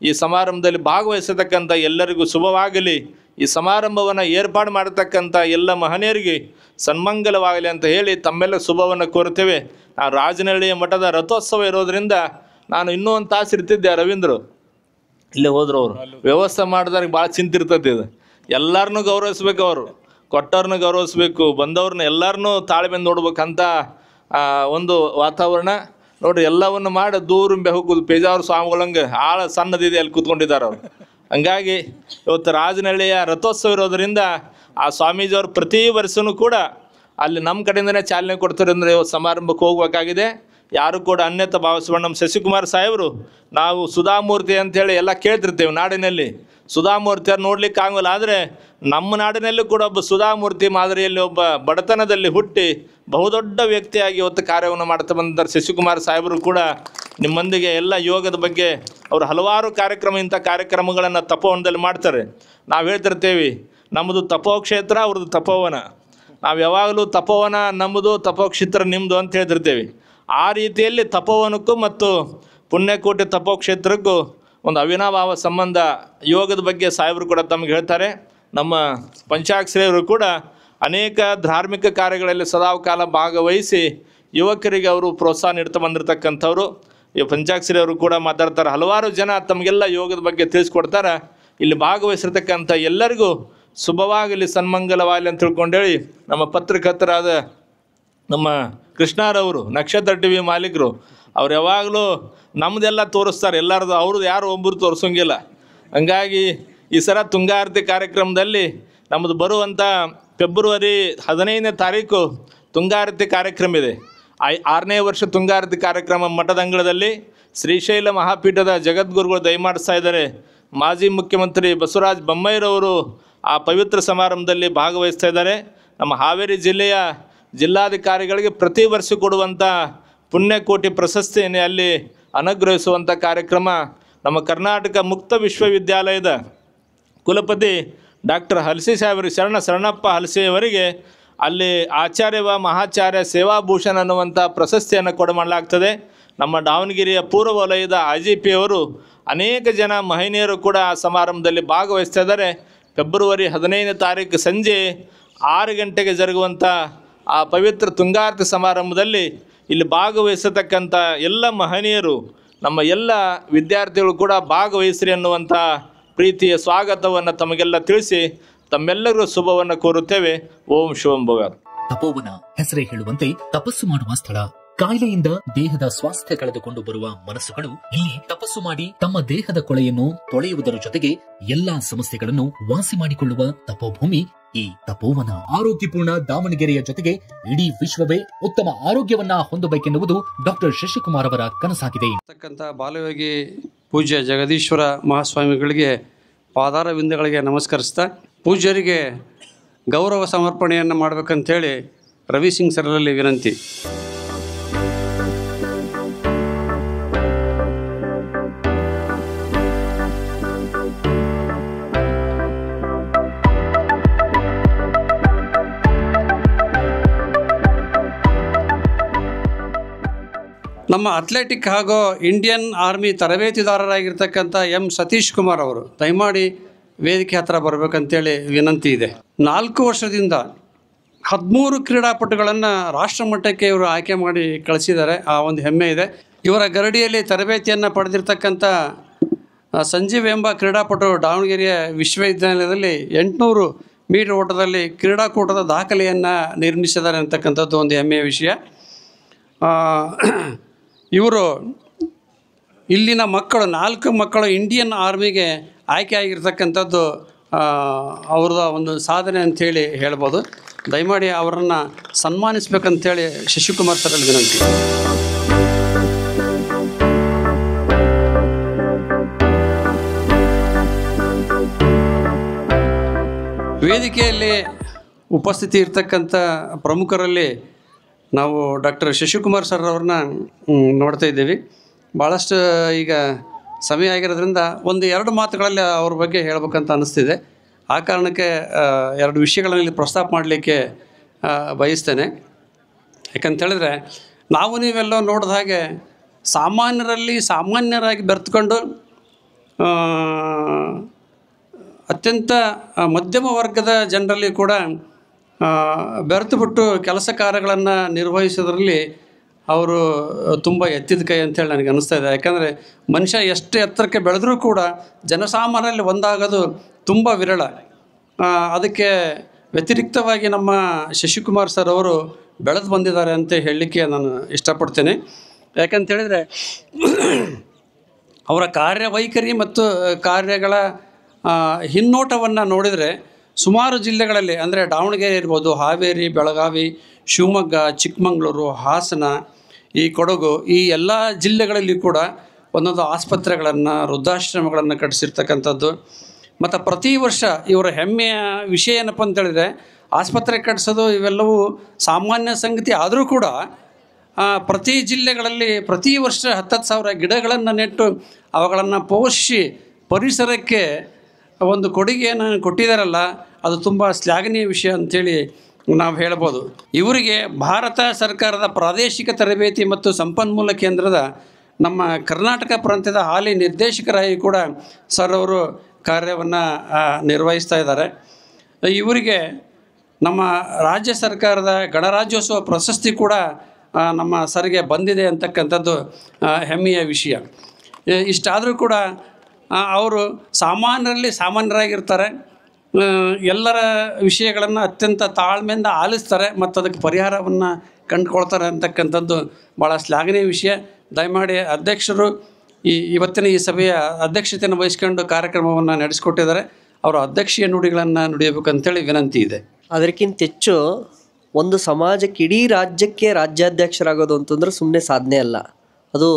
ಈ ಸಮಾರಂಭದಲ್ಲಿ ಭಾಗವಹಿಸತಕ್ಕಂಥ ಎಲ್ಲರಿಗೂ ಶುಭವಾಗಲಿ. ಈ ಸಮಾರಂಭವನ್ನು ಏರ್ಪಾಡು ಮಾಡತಕ್ಕಂಥ ಎಲ್ಲ ಮಹನೀಯರಿಗೆ ಸನ್ಮಂಗಲವಾಗಲಿ ಅಂತ ಹೇಳಿ ತಮ್ಮೆಲ್ಲ ಶುಭವನ್ನು ಕೋರುತ್ತೇವೆ. ನಾನು ರಾಜನಹಳ್ಳಿಯ ಮಠದ ರಥೋತ್ಸವ ಇರೋದರಿಂದ ನಾನು ಇನ್ನೂ 1 ತಾಸು ಇರ್ತಿದ್ದೆ. ರವೀಂದ್ರು ಇಲ್ಲೇ ಹೋದ್ರು, ಅವರು ವ್ಯವಸ್ಥೆ ಮಾಡಿದಾಗ ಭಾಳ ಚಿಂತಿರ್ತೈತಿ. ಇದು ಎಲ್ಲರನ್ನೂ ಗೌರವಿಸ್ಬೇಕು. ಅವರು ಕೊಟ್ಟವ್ರನ್ನ ಗೌರವಿಸ್ಬೇಕು, ಬಂದವ್ರನ್ನ ಎಲ್ಲರನ್ನೂ ತಾಳ್ಮೆಯಿಂದ ನೋಡ್ಬೇಕಂತ ಒಂದು ವಾತಾವರಣ ನೋಡ್ರಿ. ಎಲ್ಲವನ್ನು ಮಾಡಿ ದೂರಿಂಬೆ ಹೋಗೋದು ಪೇಜಾವ್ರ ಸ್ವಾಮಿಗಳಂಗೆ ಆಳ ಸಣ್ಣದಿದೆ ಅಲ್ಲಿ ಕೂತ್ಕೊಂಡಿದ್ದಾರೆ ಅವರು. ಹಂಗಾಗಿ ಇವತ್ತು ರಾಜನಹಳ್ಳಿಯ ರಥೋತ್ಸವ ಇರೋದರಿಂದ ಆ ಸ್ವಾಮೀಜಿಯವರು ಪ್ರತಿ ವರ್ಷವೂ ಕೂಡ ಅಲ್ಲಿ ನಮ್ಮ ಕಡೆಯಿಂದನೇ ಚಾಲನೆ ಕೊಡ್ತಾರೆ. ಅಂದರೆ ಇವತ್ತು ಸಮಾರಂಭಕ್ಕೆ ಹೋಗ್ಬೇಕಾಗಿದೆ, ಯಾರು ಕೂಡ ಅನ್ಯತಾ ಭಾವಿಸಬೇಡ. ನಮ್ಮ ಶಶಿಕುಮಾರ್ ಸಾಹೇಬರು ನಾವು ಸುಧಾಮೂರ್ತಿ ಅಂಥೇಳಿ ಎಲ್ಲ ಕೇಳ್ತಿರ್ತೇವೆ ನಾಡಿನಲ್ಲಿ, ಸುಧಾಮೂರ್ತಿಯವ್ರು ನೋಡ್ಲಿಕ್ಕೆ ಆಗಲ್ಲ. ಆದರೆ ನಮ್ಮ ನಾಡಿನಲ್ಲೂ ಕೂಡ ಒಬ್ಬ ಸುಧಾಮೂರ್ತಿ ಮಾದರಿಯಲ್ಲಿ ಒಬ್ಬ ಬಡತನದಲ್ಲಿ ಹುಟ್ಟಿ ಬಹುದೊಡ್ಡ ವ್ಯಕ್ತಿಯಾಗಿ ಇವತ್ತು ಕಾರ್ಯವನ್ನು ಮಾಡ್ತಾ ಬಂದಿದ್ದಾರೆ ಶಶಿಕುಮಾರ್ ಸಾಹೇಬರು ಕೂಡ. ನಿಮ್ಮೊಂದಿಗೆ ಎಲ್ಲ ಯೋಗದ ಬಗ್ಗೆ ಅವರು ಹಲವಾರು ಇಂಥ ಕಾರ್ಯಕ್ರಮಗಳನ್ನು ತಪೋವನದಲ್ಲಿ ಮಾಡ್ತಾರೆ. ನಾವು ಹೇಳ್ತಿರ್ತೇವೆ ನಮ್ಮದು ತಪೋಕ್ಷೇತ್ರ, ಅವ್ರದ್ದು ತಪೋವನ. ನಾವು ಯಾವಾಗಲೂ ತಪೋವನ ನಮ್ಮದು, ತಪೋಕ್ಷೇತ್ರ ನಿಮ್ಮದು ಅಂತ ಹೇಳ್ತಿರ್ತೇವೆ. ಆ ರೀತಿಯಲ್ಲಿ ತಪೋವನಕ್ಕೂ ಮತ್ತು ಪುಣ್ಯಕೋಟಿ ತಪೋಕ್ಷೇತ್ರಕ್ಕೂ ಒಂದು ಅವಿನಾಭಾವ ಸಂಬಂಧ. ಯೋಗದ ಬಗ್ಗೆ ಸಾಹೇಬರು ಕೂಡ ತಮಗೆ ಹೇಳ್ತಾರೆ. ನಮ್ಮ ಪಂಚಾಕ್ಷರಿಯವರು ಕೂಡ ಅನೇಕ ಧಾರ್ಮಿಕ ಕಾರ್ಯಗಳಲ್ಲಿ ಸದಾಕಾಲ ಭಾಗವಹಿಸಿ ಯುವಕರಿಗೆ ಅವರು ಪ್ರೋತ್ಸಾಹ ನೀಡ್ತಾ ಬಂದಿರತಕ್ಕಂಥವ್ರು. ಈ ಪಂಚಾಕ್ಷರಿಯವರು ಕೂಡ ಮಾತಾಡ್ತಾರೆ. ಹಲವಾರು ಜನ ತಮಗೆಲ್ಲ ಯೋಗದ ಬಗ್ಗೆ ತಿಳಿಸ್ಕೊಡ್ತಾರೆ. ಇಲ್ಲಿ ಭಾಗವಹಿಸಿರ್ತಕ್ಕಂಥ ಎಲ್ಲರಿಗೂ ಶುಭವಾಗಲಿ, ಸನ್ಮಂಗಲವಾಗಲಿ ಅಂತ ತಿಳ್ಕೊಂಡೇಳಿ ನಮ್ಮ ಪತ್ರಕರ್ತರಾದ ನಮ್ಮ ಕೃಷ್ಣರವರು, ನಕ್ಷತ್ರ ಟಿವಿ ಮಾಲೀಕರು, ಅವ್ರು ಯಾವಾಗಲೂ ನಮ್ಮದೆಲ್ಲ ತೋರಿಸ್ತಾರೆ, ಎಲ್ಲರದು ಅವ್ರದ್ದು ಯಾರು ಒಬ್ಬರು ತೋರಿಸೋಂಗಿಲ್ಲ. ಹಂಗಾಗಿ ಈ ಸಲ ತುಂಗಾರತಿ ಕಾರ್ಯಕ್ರಮದಲ್ಲಿ ನಮ್ಮದು ಬರುವಂಥ ಫೆಬ್ರವರಿ 15ನೇ ತಾರೀಕು ತುಂಗಾರತಿ ಕಾರ್ಯಕ್ರಮ ಇದೆ. 6ನೇ ವರ್ಷ ತುಂಗಾರತಿ ಕಾರ್ಯಕ್ರಮ ಮಠದಂಗಳದಲ್ಲಿ ಶ್ರೀಶೈಲ ಮಹಾಪೀಠದ ಜಗದ್ಗುರುಗಳು ದಯಮಾಡಿಸ್ತಾ ಇದ್ದಾರೆ. ಮಾಜಿ ಮುಖ್ಯಮಂತ್ರಿ ಬಸವರಾಜ ಬೊಮ್ಮಾಯಿರವರು ಆ ಪವಿತ್ರ ಸಮಾರಂಭದಲ್ಲಿ ಭಾಗವಹಿಸ್ತಾ ಇದ್ದಾರೆ. ನಮ್ಮ ಹಾವೇರಿ ಜಿಲ್ಲೆಯ ಜಿಲ್ಲಾಧಿಕಾರಿಗಳಿಗೆ ಪ್ರತಿ ವರ್ಷ ಕೊಡುವಂಥ ಪುಣ್ಯಕೋಟಿ ಪ್ರಶಸ್ತಿಯನ್ನು ಅಲ್ಲಿ ಅನುಗ್ರಹಿಸುವಂಥ ಕಾರ್ಯಕ್ರಮ ನಮ್ಮ ಕರ್ನಾಟಕ ಮುಕ್ತ ವಿಶ್ವವಿದ್ಯಾಲಯದ ಕುಲಪತಿ ಡಾಕ್ಟರ್ ಹಲಸಿ ಸಾಹೇಬರು, ಶರಣಪ್ಪ ಹಲಸಿಯವರಿಗೆ ಅಲ್ಲಿ ಆಚಾರ್ಯವ ಮಹಾಚಾರ್ಯ ಸೇವಾಭೂಷಣ ಅನ್ನುವಂಥ ಪ್ರಶಸ್ತಿಯನ್ನು ಕೊಡಮಾಡಲಾಗ್ತದೆ. ನಮ್ಮ ದಾವಣಗೆರೆಯ ಪೂರ್ವ ವಲಯದ IGP ಅವರು, ಅನೇಕ ಜನ ಮಹಿಳೆಯರು ಕೂಡ ಆ ಸಮಾರಂಭದಲ್ಲಿ ಭಾಗವಹಿಸ್ತಾ ಇದ್ದಾರೆ. ಫೆಬ್ರವರಿ 15ನೇ ತಾರೀಕು ಸಂಜೆ 6 ಗಂಟೆಗೆ ಜರುಗುವಂಥ ಆ ಪವಿತ್ರ ತುಂಗಾರತಿ ಸಮಾರಂಭದಲ್ಲಿ ಇಲ್ಲಿ ಭಾಗವಹಿಸತಕ್ಕಂಥ ಎಲ್ಲ ಮಹನೀಯರು, ನಮ್ಮ ಎಲ್ಲ ವಿದ್ಯಾರ್ಥಿಗಳು ಕೂಡ ಭಾಗವಹಿಸ್ರಿ ಅನ್ನುವಂಥ ಪ್ರೀತಿಯ ಸ್ವಾಗತವನ್ನು ತಮಗೆಲ್ಲ ತಿಳಿಸಿ ತಮ್ಮೆಲ್ಲರಿಗೂ ಶುಭವನ್ನು ಕೋರುತ್ತೇವೆ. ಓಂ ಶಿವಂ ಭೂಯಾತ್. ತಪೋವನ ಹೆಸರೇ ಹೇಳುವಂತೆ ತಪಸ್ಸು ಮಾಡುವ ಸ್ಥಳ. ಕಾಯಿಲೆಯಿಂದ ದೇಹದ ಸ್ವಾಸ್ಥ್ಯ ಕಳೆದುಕೊಂಡು ಬರುವ ಮನಸ್ಸುಗಳು ಇಲ್ಲಿ ತಪಸ್ಸು ಮಾಡಿ ತಮ್ಮ ದೇಹದ ಕೊಳೆಯನ್ನು ತೊಳೆಯುವುದರ ಜೊತೆಗೆ ಎಲ್ಲಾ ಸಮಸ್ಯೆಗಳನ್ನು ವಾಸಿ ಮಾಡಿಕೊಳ್ಳುವ ತಪೋಭೂಮಿ ಈ ತಪೋವನ. ಆರೋಗ್ಯಪೂರ್ಣ ದಾವಣಗೆರೆಯ ಜೊತೆಗೆ ಇಡೀ ವಿಶ್ವವೇ ಉತ್ತಮ ಆರೋಗ್ಯವನ್ನ ಹೊಂದಬೇಕೆನ್ನುವುದು ಡಾಕ್ಟರ್ ಶಶಿಕುಮಾರ್ ಅವರ ಕನಸಾಗಿದೆ. ಬಾಲಯೋಗಿ ಪೂಜ್ಯ ಜಗದೀಶ್ವರ ಮಹಾಸ್ವಾಮಿಗಳಿಗೆ ಪಾದಾರವಿಂದಗಳಿಗೆ ನಮಸ್ಕರಿಸ್ತಾ ಪೂಜ್ಯರಿಗೆ ಗೌರವ ಸಮರ್ಪಣೆಯನ್ನು ಮಾಡಬೇಕಂತೇಳಿ ರವಿಸಿಂಗ್ ಸರ್ರಲ್ಲಿ ವಿನಂತಿ. ನಮ್ಮ ಅಥ್ಲೆಟಿಕ್ ಹಾಗೂ ಇಂಡಿಯನ್ ಆರ್ಮಿ ತರಬೇತಿದಾರರಾಗಿರ್ತಕ್ಕಂಥ ಸತೀಶ್ ಕುಮಾರ್ ಅವರು ದಯಮಾಡಿ ವೇದಿಕೆ ಹತ್ರ ಬರಬೇಕಂತೇಳಿ ವಿನಂತಿ ಇದೆ. 4 ವರ್ಷದಿಂದ 13 ಕ್ರೀಡಾಪಟುಗಳನ್ನು ರಾಷ್ಟ್ರಮಟ್ಟಕ್ಕೆ ಇವರು ಆಯ್ಕೆ ಮಾಡಿ ಕಳಿಸಿದ್ದಾರೆ. ಆ ಒಂದು ಹೆಮ್ಮೆ ಇದೆ. ಇವರ ಗರಡಿಯಲ್ಲಿ ತರಬೇತಿಯನ್ನು ಪಡೆದಿರ್ತಕ್ಕಂಥ ಸಂಜೀವ್ ಎಂಬ ಕ್ರೀಡಾಪಟು ದಾವಣಗೆರೆಯ ವಿಶ್ವವಿದ್ಯಾನಿಲಯದಲ್ಲಿ 800 ಮೀಟರ್ ಓಟದಲ್ಲಿ ಕ್ರೀಡಾಕೂಟದ ದಾಖಲೆಯನ್ನು ನಿರ್ಮಿಸಿದ್ದಾರೆ ಅಂತಕ್ಕಂಥದ್ದು ಒಂದು ಹೆಮ್ಮೆಯ ವಿಷಯ. ಇವರು ಇಲ್ಲಿನ ಮಕ್ಕಳು 4 ಮಕ್ಕಳು ಇಂಡಿಯನ್ ಆರ್ಮಿಗೆ ಆಯ್ಕೆ ಆಗಿರ್ತಕ್ಕಂಥದ್ದು ಅವ್ರದ್ದು ಒಂದು ಸಾಧನೆ ಅಂಥೇಳಿ ಹೇಳ್ಬೋದು. ದಯಮಾಡಿ ಅವರನ್ನು ಸನ್ಮಾನಿಸ್ಬೇಕಂತೇಳಿ ಶಶಿಕುಮಾರ್ ಸರಲ್ಲಿ ವಿನಂತಿ. ವೇದಿಕೆಯಲ್ಲಿ ಉಪಸ್ಥಿತಿ ಇರ್ತಕ್ಕಂಥ ಪ್ರಮುಖರಲ್ಲಿ ನಾವು ಡಾಕ್ಟರ್ ಶಶಿಕುಮಾರ್ ಸರ್ ಅವ್ರನ್ನ ನೋಡ್ತಾ ಇದ್ದೀವಿ. ಭಾಳಷ್ಟು ಈಗ ಸಮಯ ಆಗಿರೋದ್ರಿಂದ 1-2 ಮಾತುಗಳಲ್ಲಿ ಅವ್ರ ಬಗ್ಗೆ ಹೇಳ್ಬೇಕಂತ ಅನ್ನಿಸ್ತಿದೆ. ಆ ಕಾರಣಕ್ಕೆ 2 ವಿಷಯಗಳಲ್ಲಿ ಪ್ರಸ್ತಾಪ ಮಾಡಲಿಕ್ಕೆ ಬಯಸ್ತೇನೆ. ಯಾಕಂತೇಳಿದ್ರೆ ನಾವು ನೀವೆಲ್ಲೋ ನೋಡಿದ ಹಾಗೆ ಸಾಮಾನ್ಯರಾಗಿ ಬೆರೆತುಕೊಂಡು ಅತ್ಯಂತ ಮಧ್ಯಮ ವರ್ಗದ ಜನರಲ್ಲಿ ಕೂಡ ಬೆರೆತು ಬಿಟ್ಟು ಕೆಲಸ ಕಾರ್ಯಗಳನ್ನು ನಿರ್ವಹಿಸೋದ್ರಲ್ಲಿ ಅವರು ತುಂಬ ಎತ್ತಿದ ಕೈ ಅಂತೇಳಿ ನನಗೆ ಅನ್ನಿಸ್ತಾ ಇದೆ. ಯಾಕಂದರೆ ಮನುಷ್ಯ ಎಷ್ಟು ಎತ್ತರಕ್ಕೆ ಬೆಳೆದರೂ ಕೂಡ ಜನಸಾಮಾನ್ಯರಲ್ಲಿ ಒಂದಾಗೋದು ತುಂಬ ವಿರಳ. ಅದಕ್ಕೆ ವ್ಯತಿರಿಕ್ತವಾಗಿ ನಮ್ಮ ಶಶಿಕುಮಾರ್ ಸರ್ ಅವರು ಬೆಳೆದು ಬಂದಿದ್ದಾರೆ ಅಂತ ಹೇಳಲಿಕ್ಕೆ ನಾನು ಇಷ್ಟಪಡ್ತೇನೆ. ಯಾಕಂತೇಳಿದರೆ ಅವರ ಕಾರ್ಯವೈಖರಿ ಮತ್ತು ಕಾರ್ಯಗಳ ಹಿನ್ನೋಟವನ್ನು ನೋಡಿದರೆ ಸುಮಾರು ಜಿಲ್ಲೆಗಳಲ್ಲಿ, ಅಂದರೆ ದಾವಣಗೆರೆ ಇರ್ಬೋದು, ಹಾವೇರಿ, ಬೆಳಗಾವಿ, ಶಿವಮೊಗ್ಗ, ಚಿಕ್ಕಮಗಳೂರು, ಹಾಸನ, ಈ ಕೊಡಗು, ಈ ಎಲ್ಲ ಜಿಲ್ಲೆಗಳಲ್ಲಿ ಕೂಡ ಒಂದೊಂದು ಆಸ್ಪತ್ರೆಗಳನ್ನು, ವೃದ್ಧಾಶ್ರಮಗಳನ್ನು ಕಟ್ಟಿಸಿರ್ತಕ್ಕಂಥದ್ದು. ಮತ್ತು ಪ್ರತಿ ವರ್ಷ ಇವರ ಹೆಮ್ಮೆಯ ವಿಷಯ ಏನಪ್ಪ ಅಂತೇಳಿದರೆ, ಆಸ್ಪತ್ರೆ ಕಟ್ಟಿಸೋದು ಇವೆಲ್ಲವೂ ಸಾಮಾನ್ಯ ಸಂಗತಿ ಆದರೂ ಕೂಡ ಪ್ರತಿ ಜಿಲ್ಲೆಗಳಲ್ಲಿ ಪ್ರತಿ ವರ್ಷ 10,000 ಗಿಡಗಳನ್ನು ನೆಟ್ಟು ಅವುಗಳನ್ನು ಪೋಷಿಸಿ ಪರಿಸರಕ್ಕೆ ಒಂದು ಕೊಡುಗೆಯನ್ನು ಕೊಟ್ಟಿದ್ದಾರಲ್ಲ, ಅದು ತುಂಬ ಶ್ಲಾಘನೀಯ ವಿಷಯ ಅಂಥೇಳಿ ನಾವು ಹೇಳ್ಬೋದು. ಇವರಿಗೆ ಭಾರತ ಸರ್ಕಾರದ ಪ್ರಾದೇಶಿಕ ತರಬೇತಿ ಮತ್ತು ಸಂಪನ್ಮೂಲ ಕೇಂದ್ರದ ನಮ್ಮ ಕರ್ನಾಟಕ ಪ್ರಾಂತ್ಯದ ಹಾಲಿ ನಿರ್ದೇಶಕರಾಗಿ ಕೂಡ ಸರ್ ಅವರು ಕಾರ್ಯವನ್ನು ನಿರ್ವಹಿಸ್ತಾ ಇದ್ದಾರೆ. ಇವರಿಗೆ ನಮ್ಮ ರಾಜ್ಯ ಸರ್ಕಾರದ ಗಣರಾಜ್ಯೋತ್ಸವ ಪ್ರಶಸ್ತಿ ಕೂಡ ನಮ್ಮ ಸರ್ಗೆ ಬಂದಿದೆ ಅಂತಕ್ಕಂಥದ್ದು ಹೆಮ್ಮೆಯ ವಿಷಯ. ಇಷ್ಟಾದರೂ ಕೂಡ ಅವರು ಸಾಮಾನ್ಯರಲ್ಲಿ ಸಾಮಾನ್ಯರಾಗಿರ್ತಾರೆ. ಎಲ್ಲರ ವಿಷಯಗಳನ್ನು ಅತ್ಯಂತ ತಾಳ್ಮೆಯಿಂದ ಆಲಿಸ್ತಾರೆ ಮತ್ತು ಅದಕ್ಕೆ ಪರಿಹಾರವನ್ನು ಕಂಡುಕೊಳ್ತಾರೆ ಅಂತಕ್ಕಂಥದ್ದು ಭಾಳ ಶ್ಲಾಘನೀಯ ವಿಷಯ. ದಯಮಾಡಿ ಅಧ್ಯಕ್ಷರು ಇವತ್ತಿನ ಈ ಸಭೆಯ ಅಧ್ಯಕ್ಷತೆಯನ್ನು ವಹಿಸ್ಕೊಂಡು ಕಾರ್ಯಕ್ರಮವನ್ನು ನಡೆಸಿಕೊಟ್ಟಿದ್ದಾರೆ. ಅವರ ಅಧ್ಯಕ್ಷೀಯ ನುಡಿಗಳನ್ನು ನುಡಿಯಬೇಕಂತೇಳಿ ವಿನಂತಿ ಇದೆ. ಅದಕ್ಕಿಂತ ಹೆಚ್ಚು ಒಂದು ಸಮಾಜಕ್ಕೆ, ಇಡೀ ರಾಜ್ಯಕ್ಕೆ ರಾಜ್ಯಾಧ್ಯಕ್ಷರಾಗೋದು ಅಂತಂದ್ರೆ ಸುಮ್ಮನೆ ಸಾಧನೆ ಅಲ್ಲ. ಅದು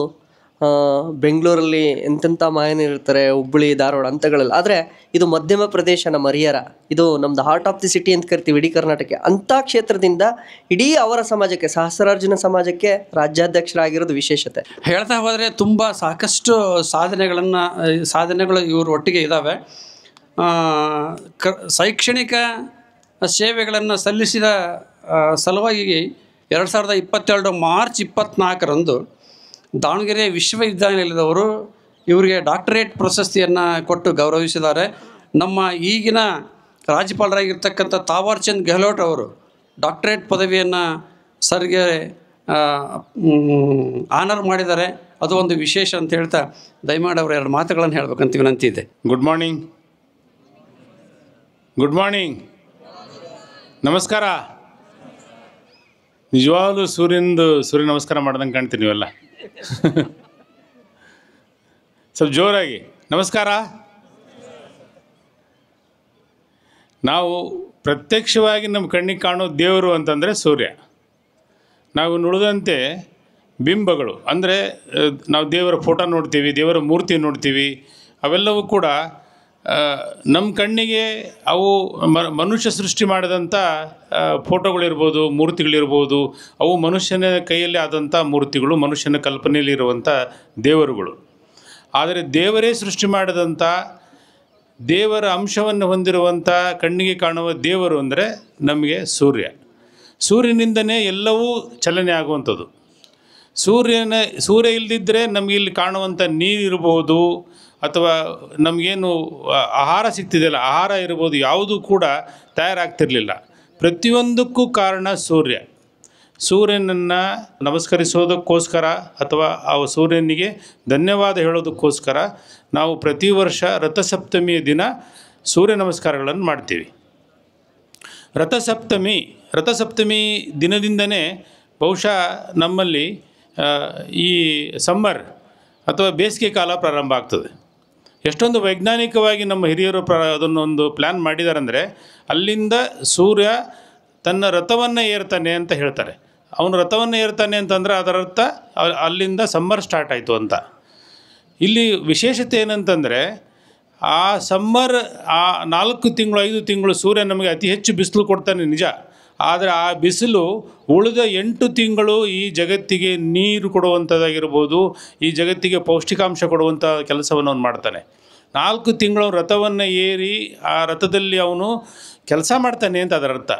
ಬೆಂಗಳೂರಲ್ಲಿ ಎಂತೆಂಥ ಮಾಯನಿರ್ತಾರೆ, ಹುಬ್ಬಳ್ಳಿ, ಧಾರವಾಡ ಅಂತಗಳಲ್ಲಿ. ಆದರೆ ಇದು ಮಧ್ಯಮ ಪ್ರದೇಶ, ನಮ್ಮ ಹರಿಹರ, ಇದು ನಮ್ಮದು ಹಾರ್ಟ್ ಆಫ್ ದಿ ಸಿಟಿ ಅಂತ ಕರಿತೀವಿ ಇಡೀ ಕರ್ನಾಟಕ. ಅಂಥ ಕ್ಷೇತ್ರದಿಂದ ಇಡೀ ಅವರ ಸಮಾಜಕ್ಕೆ, ಸಹಸ್ರಾರ್ಜುನ ಸಮಾಜಕ್ಕೆ ರಾಜ್ಯಾಧ್ಯಕ್ಷರಾಗಿರೋದು ವಿಶೇಷತೆ. ಹೇಳ್ತಾ ಹೋದರೆ ತುಂಬ ಸಾಕಷ್ಟು ಸಾಧನೆಗಳು ಇವರು ಒಟ್ಟಿಗೆ ಇದ್ದಾವೆ. ಶೈಕ್ಷಣಿಕ ಸೇವೆಗಳನ್ನು ಸಲ್ಲಿಸಿದ ಸಲುವಾಗಿ 2022 ಮಾರ್ಚ್ 24ರಂದು ದಾವಣಗೆರೆ ವಿಶ್ವವಿದ್ಯಾನಿಲಯದವರು ಇವರಿಗೆ ಡಾಕ್ಟರೇಟ್ ಪ್ರಶಸ್ತಿಯನ್ನು ಕೊಟ್ಟು ಗೌರವಿಸಿದ್ದಾರೆ. ನಮ್ಮ ಈಗಿನ ರಾಜ್ಯಪಾಲರಾಗಿರ್ತಕ್ಕಂಥ ತಾವರ್ ಚಂದ್ ಗೆಹ್ಲೋಟ್ ಅವರು ಡಾಕ್ಟರೇಟ್ ಪದವಿಯನ್ನು ಸರ್ಗೆ ಆನರ್ ಮಾಡಿದ್ದಾರೆ. ಅದು ಒಂದು ವಿಶೇಷ ಅಂತ ಹೇಳ್ತಾ ದಯಮಾಡಿ ಅವರು 2 ಮಾತುಗಳನ್ನು ಹೇಳಬೇಕಂತ ವಿನಂತಿ ಇದೆ. Good morning. ಗುಡ್ ಮಾರ್ನಿಂಗ್, ನಮಸ್ಕಾರ. ನಿಜವಾಗ್ಲೂ ಸೂರ್ಯ ನಮಸ್ಕಾರ ಮಾಡ್ದಂಗೆ ಕಾಣ್ತೀನಿ ನೀವೆಲ್ಲ. ಸ್ವಲ್ಪ ಜೋರಾಗಿ ನಮಸ್ಕಾರ. ನಾವು ಪ್ರತ್ಯಕ್ಷವಾಗಿ ನಮ್ಮ ಕಣ್ಣಿಗೆ ಕಾಣೋ ದೇವರು ಅಂತಂದರೆ ಸೂರ್ಯ. ನಾವು ನುಡಿದಂತೆ ಬಿಂಬಗಳು, ಅಂದರೆ ನಾವು ದೇವರ ಫೋಟೋ ನೋಡ್ತೀವಿ, ದೇವರ ಮೂರ್ತಿ ನೋಡ್ತೀವಿ, ಅವೆಲ್ಲವೂ ಕೂಡ ನಮ್ಮ ಕಣ್ಣಿಗೆ ಅವು ಮನುಷ್ಯ ಸೃಷ್ಟಿ ಮಾಡಿದಂಥ ಫೋಟೋಗಳಿರ್ಬೋದು, ಮೂರ್ತಿಗಳಿರ್ಬೋದು. ಅವು ಮನುಷ್ಯನ ಕೈಯಲ್ಲಿ ಆದಂಥ ಮೂರ್ತಿಗಳು, ಮನುಷ್ಯನ ಕಲ್ಪನೆಯಲ್ಲಿ ಇರುವಂಥ ದೇವರುಗಳು. ಆದರೆ ದೇವರೇ ಸೃಷ್ಟಿ ಮಾಡಿದಂಥ, ದೇವರ ಅಂಶವನ್ನು ಹೊಂದಿರುವಂಥ ಕಣ್ಣಿಗೆ ಕಾಣುವ ದೇವರು ಅಂದರೆ ನಮಗೆ ಸೂರ್ಯ. ಸೂರ್ಯನಿಂದನೇ ಎಲ್ಲವೂ ಚಲನೆ ಆಗುವಂಥದ್ದು. ಸೂರ್ಯ ಇಲ್ಲದಿದ್ದರೆ ನಮಗೆ ಇಲ್ಲಿ ಕಾಣುವಂಥ ನೀರಿರ್ಬೋದು, ಅಥವಾ ನಮಗೇನು ಆಹಾರ ಸಿಗ್ತಿದೆಯಲ್ಲ, ಆಹಾರ ಇರ್ಬೋದು, ಯಾವುದೂ ಕೂಡ ತಯಾರಾಗ್ತಿರಲಿಲ್ಲ. ಪ್ರತಿಯೊಂದಕ್ಕೂ ಕಾರಣ ಸೂರ್ಯ. ಸೂರ್ಯನನ್ನು ನಮಸ್ಕರಿಸೋದಕ್ಕೋಸ್ಕರ ಅಥವಾ ಆ ಸೂರ್ಯನಿಗೆ ಧನ್ಯವಾದ ಹೇಳೋದಕ್ಕೋಸ್ಕರ ನಾವು ಪ್ರತಿ ವರ್ಷ ರಥಸಪ್ತಮಿಯ ದಿನ ಸೂರ್ಯ ನಮಸ್ಕಾರಗಳನ್ನು ಮಾಡ್ತೀವಿ. ರಥಸಪ್ತಮಿ ದಿನದಿಂದನೇ ಬಹುಶಃ ನಮ್ಮಲ್ಲಿ ಈ ಸಮ್ಮರ್ ಅಥವಾ ಬೇಸಿಗೆ ಕಾಲ ಪ್ರಾರಂಭ ಆಗ್ತದೆ. ಎಷ್ಟೊಂದು ವೈಜ್ಞಾನಿಕವಾಗಿ ನಮ್ಮ ಹಿರಿಯರು ಅದನ್ನೊಂದು ಪ್ಲ್ಯಾನ್ ಮಾಡಿದ್ದಾರೆ. ಅಂದರೆ ಅಲ್ಲಿಂದ ಸೂರ್ಯ ತನ್ನ ರಥವನ್ನು ಏರ್ತಾನೆ ಅಂತ ಹೇಳ್ತಾರೆ. ಅವನು ರಥವನ್ನು ಏರ್ತಾನೆ ಅಂತಂದರೆ ಅದರರ್ಥ ಅಲ್ಲಿಂದ ಸಮ್ಮರ್ ಸ್ಟಾರ್ಟ್ ಆಯಿತು ಅಂತ. ಇಲ್ಲಿ ವಿಶೇಷತೆ ಏನಂತಂದರೆ, ಆ ಸಮ್ಮರ್, ಆ 4 ತಿಂಗಳು 5 ತಿಂಗಳು ಸೂರ್ಯ ನಮಗೆ ಅತಿ ಹೆಚ್ಚು ಬಿಸಿಲು ಕೊಡ್ತಾನೆ ನಿಜ. ಆದರೆ ಆ ಬಿಸಿಲು ಉಳಿದ 8 ತಿಂಗಳು ಈ ಜಗತ್ತಿಗೆ ನೀರು ಕೊಡುವಂಥದ್ದಾಗಿರ್ಬೋದು, ಈ ಜಗತ್ತಿಗೆ ಪೌಷ್ಟಿಕಾಂಶ ಕೊಡುವಂಥ ಕೆಲಸವನ್ನು ಅವನು ಮಾಡ್ತಾನೆ. 4 ತಿಂಗಳು ರಥವನ್ನು ಏರಿ ಆ ರಥದಲ್ಲಿ ಅವನು ಕೆಲಸ ಮಾಡ್ತಾನೆ ಅಂತ ಅದರರ್ಥ.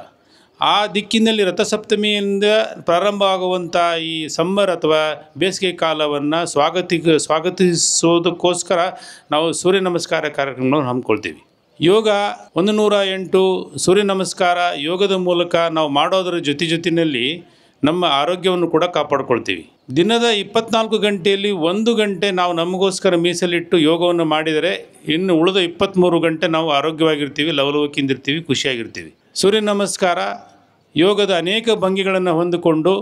ಆ ದಿಕ್ಕಿನಲ್ಲಿ ರಥಸಪ್ತಮಿಯಿಂದ ಪ್ರಾರಂಭ ಆಗುವಂಥ ಈ ಸಮ್ಮರ್ ಅಥವಾ ಬೇಸಿಗೆ ಕಾಲವನ್ನು ಸ್ವಾಗತಿಸೋದಕ್ಕೋಸ್ಕರ ನಾವು ಸೂರ್ಯ ನಮಸ್ಕಾರ ಕಾರ್ಯಕ್ರಮವನ್ನು ಹಮ್ಮಿಕೊಳ್ತೀವಿ. ಯೋಗ 108 ಸೂರ್ಯ ನಮಸ್ಕಾರ ಯೋಗದ ಮೂಲಕ ನಾವು ಮಾಡೋದರ ಜೊತೆಯಲ್ಲಿ ನಮ್ಮ ಆರೋಗ್ಯವನ್ನು ಕೂಡ ಕಾಪಾಡ್ಕೊಳ್ತೀವಿ. ದಿನದ 24 ಗಂಟೆಯಲ್ಲಿ 1 ಗಂಟೆ ನಾವು ನಮಗೋಸ್ಕರ ಮೀಸಲಿಟ್ಟು ಯೋಗವನ್ನು ಮಾಡಿದರೆ ಇನ್ನು ಉಳಿದ 23 ಗಂಟೆ ನಾವು ಆರೋಗ್ಯವಾಗಿರ್ತೀವಿ, ಲವಲವಿಕೆಯಿಂದಿರ್ತೀವಿ, ಖುಷಿಯಾಗಿರ್ತೀವಿ. ಸೂರ್ಯ ನಮಸ್ಕಾರ ಯೋಗದ ಅನೇಕ ಭಂಗಿಗಳನ್ನು ಹೊಂದಿಕೊಂಡು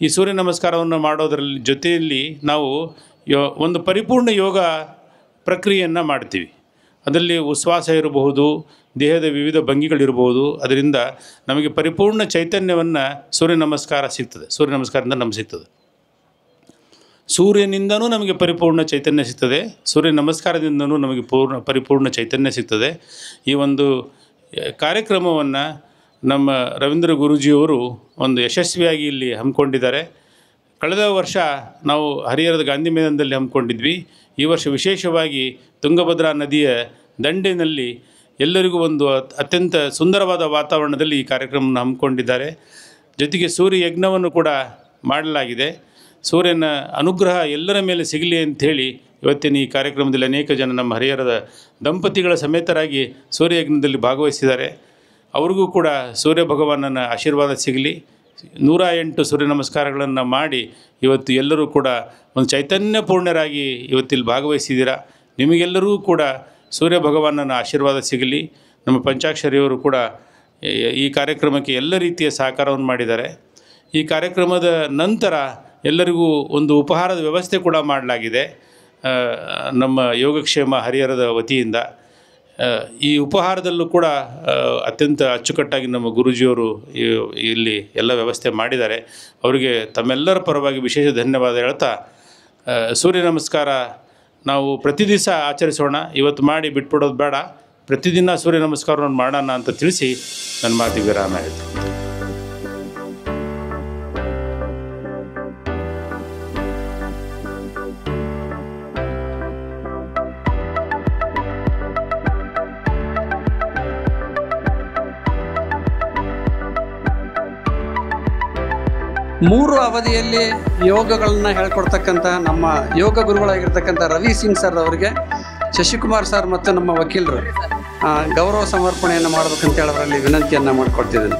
ಈ ಸೂರ್ಯ ನಮಸ್ಕಾರವನ್ನು ಮಾಡೋದರಲ್ಲಿ ಜೊತೆಯಲ್ಲಿ ನಾವು ಒಂದು ಪರಿಪೂರ್ಣ ಯೋಗ ಪ್ರಕ್ರಿಯೆಯನ್ನು ಮಾಡ್ತೀವಿ. ಅದರಲ್ಲಿ ಉಚ್ಛ್ವಾಸ ಇರಬಹುದು, ದೇಹದ ವಿವಿಧ ಭಂಗಿಗಳಿರ್ಬೋದು. ಅದರಿಂದ ನಮಗೆ ಪರಿಪೂರ್ಣ ಚೈತನ್ಯವನ್ನು ಸೂರ್ಯ ನಮಸ್ಕಾರ ಸಿಗ್ತದೆ. ಸೂರ್ಯ ನಮಸ್ಕಾರದಿಂದ ನಮಗೆ ಸಿಗ್ತದೆ. ಸೂರ್ಯನಿಂದನೂ ನಮಗೆ ಪರಿಪೂರ್ಣ ಚೈತನ್ಯ ಸಿಗ್ತದೆ, ಸೂರ್ಯ ನಮಸ್ಕಾರದಿಂದನೂ ನಮಗೆ ಪರಿಪೂರ್ಣ ಚೈತನ್ಯ ಸಿಗ್ತದೆ. ಈ ಒಂದು ಕಾರ್ಯಕ್ರಮವನ್ನು ನಮ್ಮ ರವೀಂದ್ರ ಗುರೂಜಿಯವರು ಒಂದು ಯಶಸ್ವಿಯಾಗಿ ಇಲ್ಲಿ ಹಮ್ಮಿಕೊಂಡಿದ್ದಾರೆ. ಕಳೆದ ವರ್ಷ ನಾವು ಹರಿಹರದ ಗಾಂಧಿ ಮೈದಾನದಲ್ಲಿ ಹಮ್ಮಿಕೊಂಡಿದ್ವಿ. ಈ ವರ್ಷ ವಿಶೇಷವಾಗಿ ತುಂಗಭದ್ರಾ ನದಿಯ ದಂಡೆಯಲ್ಲಿ ಎಲ್ಲರಿಗೂ ಒಂದು ಅತ್ಯಂತ ಸುಂದರವಾದ ವಾತಾವರಣದಲ್ಲಿ ಈ ಕಾರ್ಯಕ್ರಮವನ್ನು ಹಮ್ಮಿಕೊಂಡಿದ್ದಾರೆ. ಜೊತೆಗೆ ಸೂರ್ಯ ಯಜ್ಞವನ್ನು ಕೂಡ ಮಾಡಲಾಗಿದೆ. ಸೂರ್ಯನ ಅನುಗ್ರಹ ಎಲ್ಲರ ಮೇಲೆ ಸಿಗಲಿ ಅಂಥೇಳಿ ಇವತ್ತಿನ ಈ ಕಾರ್ಯಕ್ರಮದಲ್ಲಿ ಅನೇಕ ಜನ ನಮ್ಮ ಹರಿಹರದ ದಂಪತಿಗಳ ಸಮೇತರಾಗಿ ಸೂರ್ಯಯಜ್ಞದಲ್ಲಿ ಭಾಗವಹಿಸಿದ್ದಾರೆ. ಅವ್ರಿಗೂ ಕೂಡ ಸೂರ್ಯ ಭಗವಾನನ ಆಶೀರ್ವಾದ ಸಿಗಲಿ. 108 ಸೂರ್ಯ ನಮಸ್ಕಾರಗಳನ್ನು ಮಾಡಿ ಇವತ್ತು ಎಲ್ಲರೂ ಕೂಡ ಒಂದು ಚೈತನ್ಯಪೂರ್ಣರಾಗಿ ಇವತ್ತಿಲ್ಲಿ ಭಾಗವಹಿಸಿದ್ದೀರಾ. ನಿಮಗೆಲ್ಲರೂ ಕೂಡ ಸೂರ್ಯ ಭಗವಾನನ ಆಶೀರ್ವಾದ ಸಿಗಲಿ. ನಮ್ಮ ಪಂಚಾಕ್ಷರಿಯವರು ಕೂಡ ಈ ಕಾರ್ಯಕ್ರಮಕ್ಕೆ ಎಲ್ಲ ರೀತಿಯ ಸಹಕಾರವನ್ನು ಮಾಡಿದ್ದಾರೆ. ಈ ಕಾರ್ಯಕ್ರಮದ ನಂತರ ಎಲ್ಲರಿಗೂ ಒಂದು ಉಪಹಾರದ ವ್ಯವಸ್ಥೆ ಕೂಡ ಮಾಡಲಾಗಿದೆ ನಮ್ಮ ಯೋಗಕ್ಷೇಮ ಹರಿಹರದ ವತಿಯಿಂದ. ಈ ಉಪಹಾರದಲ್ಲೂ ಕೂಡ ಅತ್ಯಂತ ಅಚ್ಚುಕಟ್ಟಾಗಿ ನಮ್ಮ ಗುರೂಜಿಯವರು ಇಲ್ಲಿ ಎಲ್ಲ ವ್ಯವಸ್ಥೆ ಮಾಡಿದ್ದಾರೆ. ಅವರಿಗೆ ತಮ್ಮೆಲ್ಲರ ಪರವಾಗಿ ವಿಶೇಷ ಧನ್ಯವಾದ ಹೇಳ್ತಾ, ಸೂರ್ಯ ನಮಸ್ಕಾರ ನಾವು ಪ್ರತಿ ದಿವಸ ಆಚರಿಸೋಣ, ಇವತ್ತು ಮಾಡಿ ಬಿಟ್ಬಿಡೋದು ಬೇಡ, ಪ್ರತಿದಿನ ಸೂರ್ಯ ನಮಸ್ಕಾರವನ್ನು ಮಾಡೋಣ ಅಂತ ತಿಳಿಸಿ ನನ್ನ ಮಾತಿಗೆ ವಿರಾಮ ಹೇಳ್ತೀನಿ. ಮೂರು ಅವಧಿಯಲ್ಲಿ ಯೋಗಗಳನ್ನು ಹೇಳ್ಕೊಡ್ತಕ್ಕಂಥ ನಮ್ಮ ಯೋಗ ಗುರುಗಳಾಗಿರ್ತಕ್ಕಂಥ ರವಿ ಸಿಂಗ್ ಸರ್ ಅವರಿಗೆ ಶಶಿಕುಮಾರ್ ಸರ್ ಮತ್ತು ನಮ್ಮ ವಕೀಲರು ಗೌರವ ಸಮರ್ಪಣೆಯನ್ನು ಮಾಡಬೇಕಂತೇಳಿ ಅವರಲ್ಲಿ ವಿನಂತಿಯನ್ನು ಮಾಡಿಕೊಡ್ತಿದ್ದೀನಿ.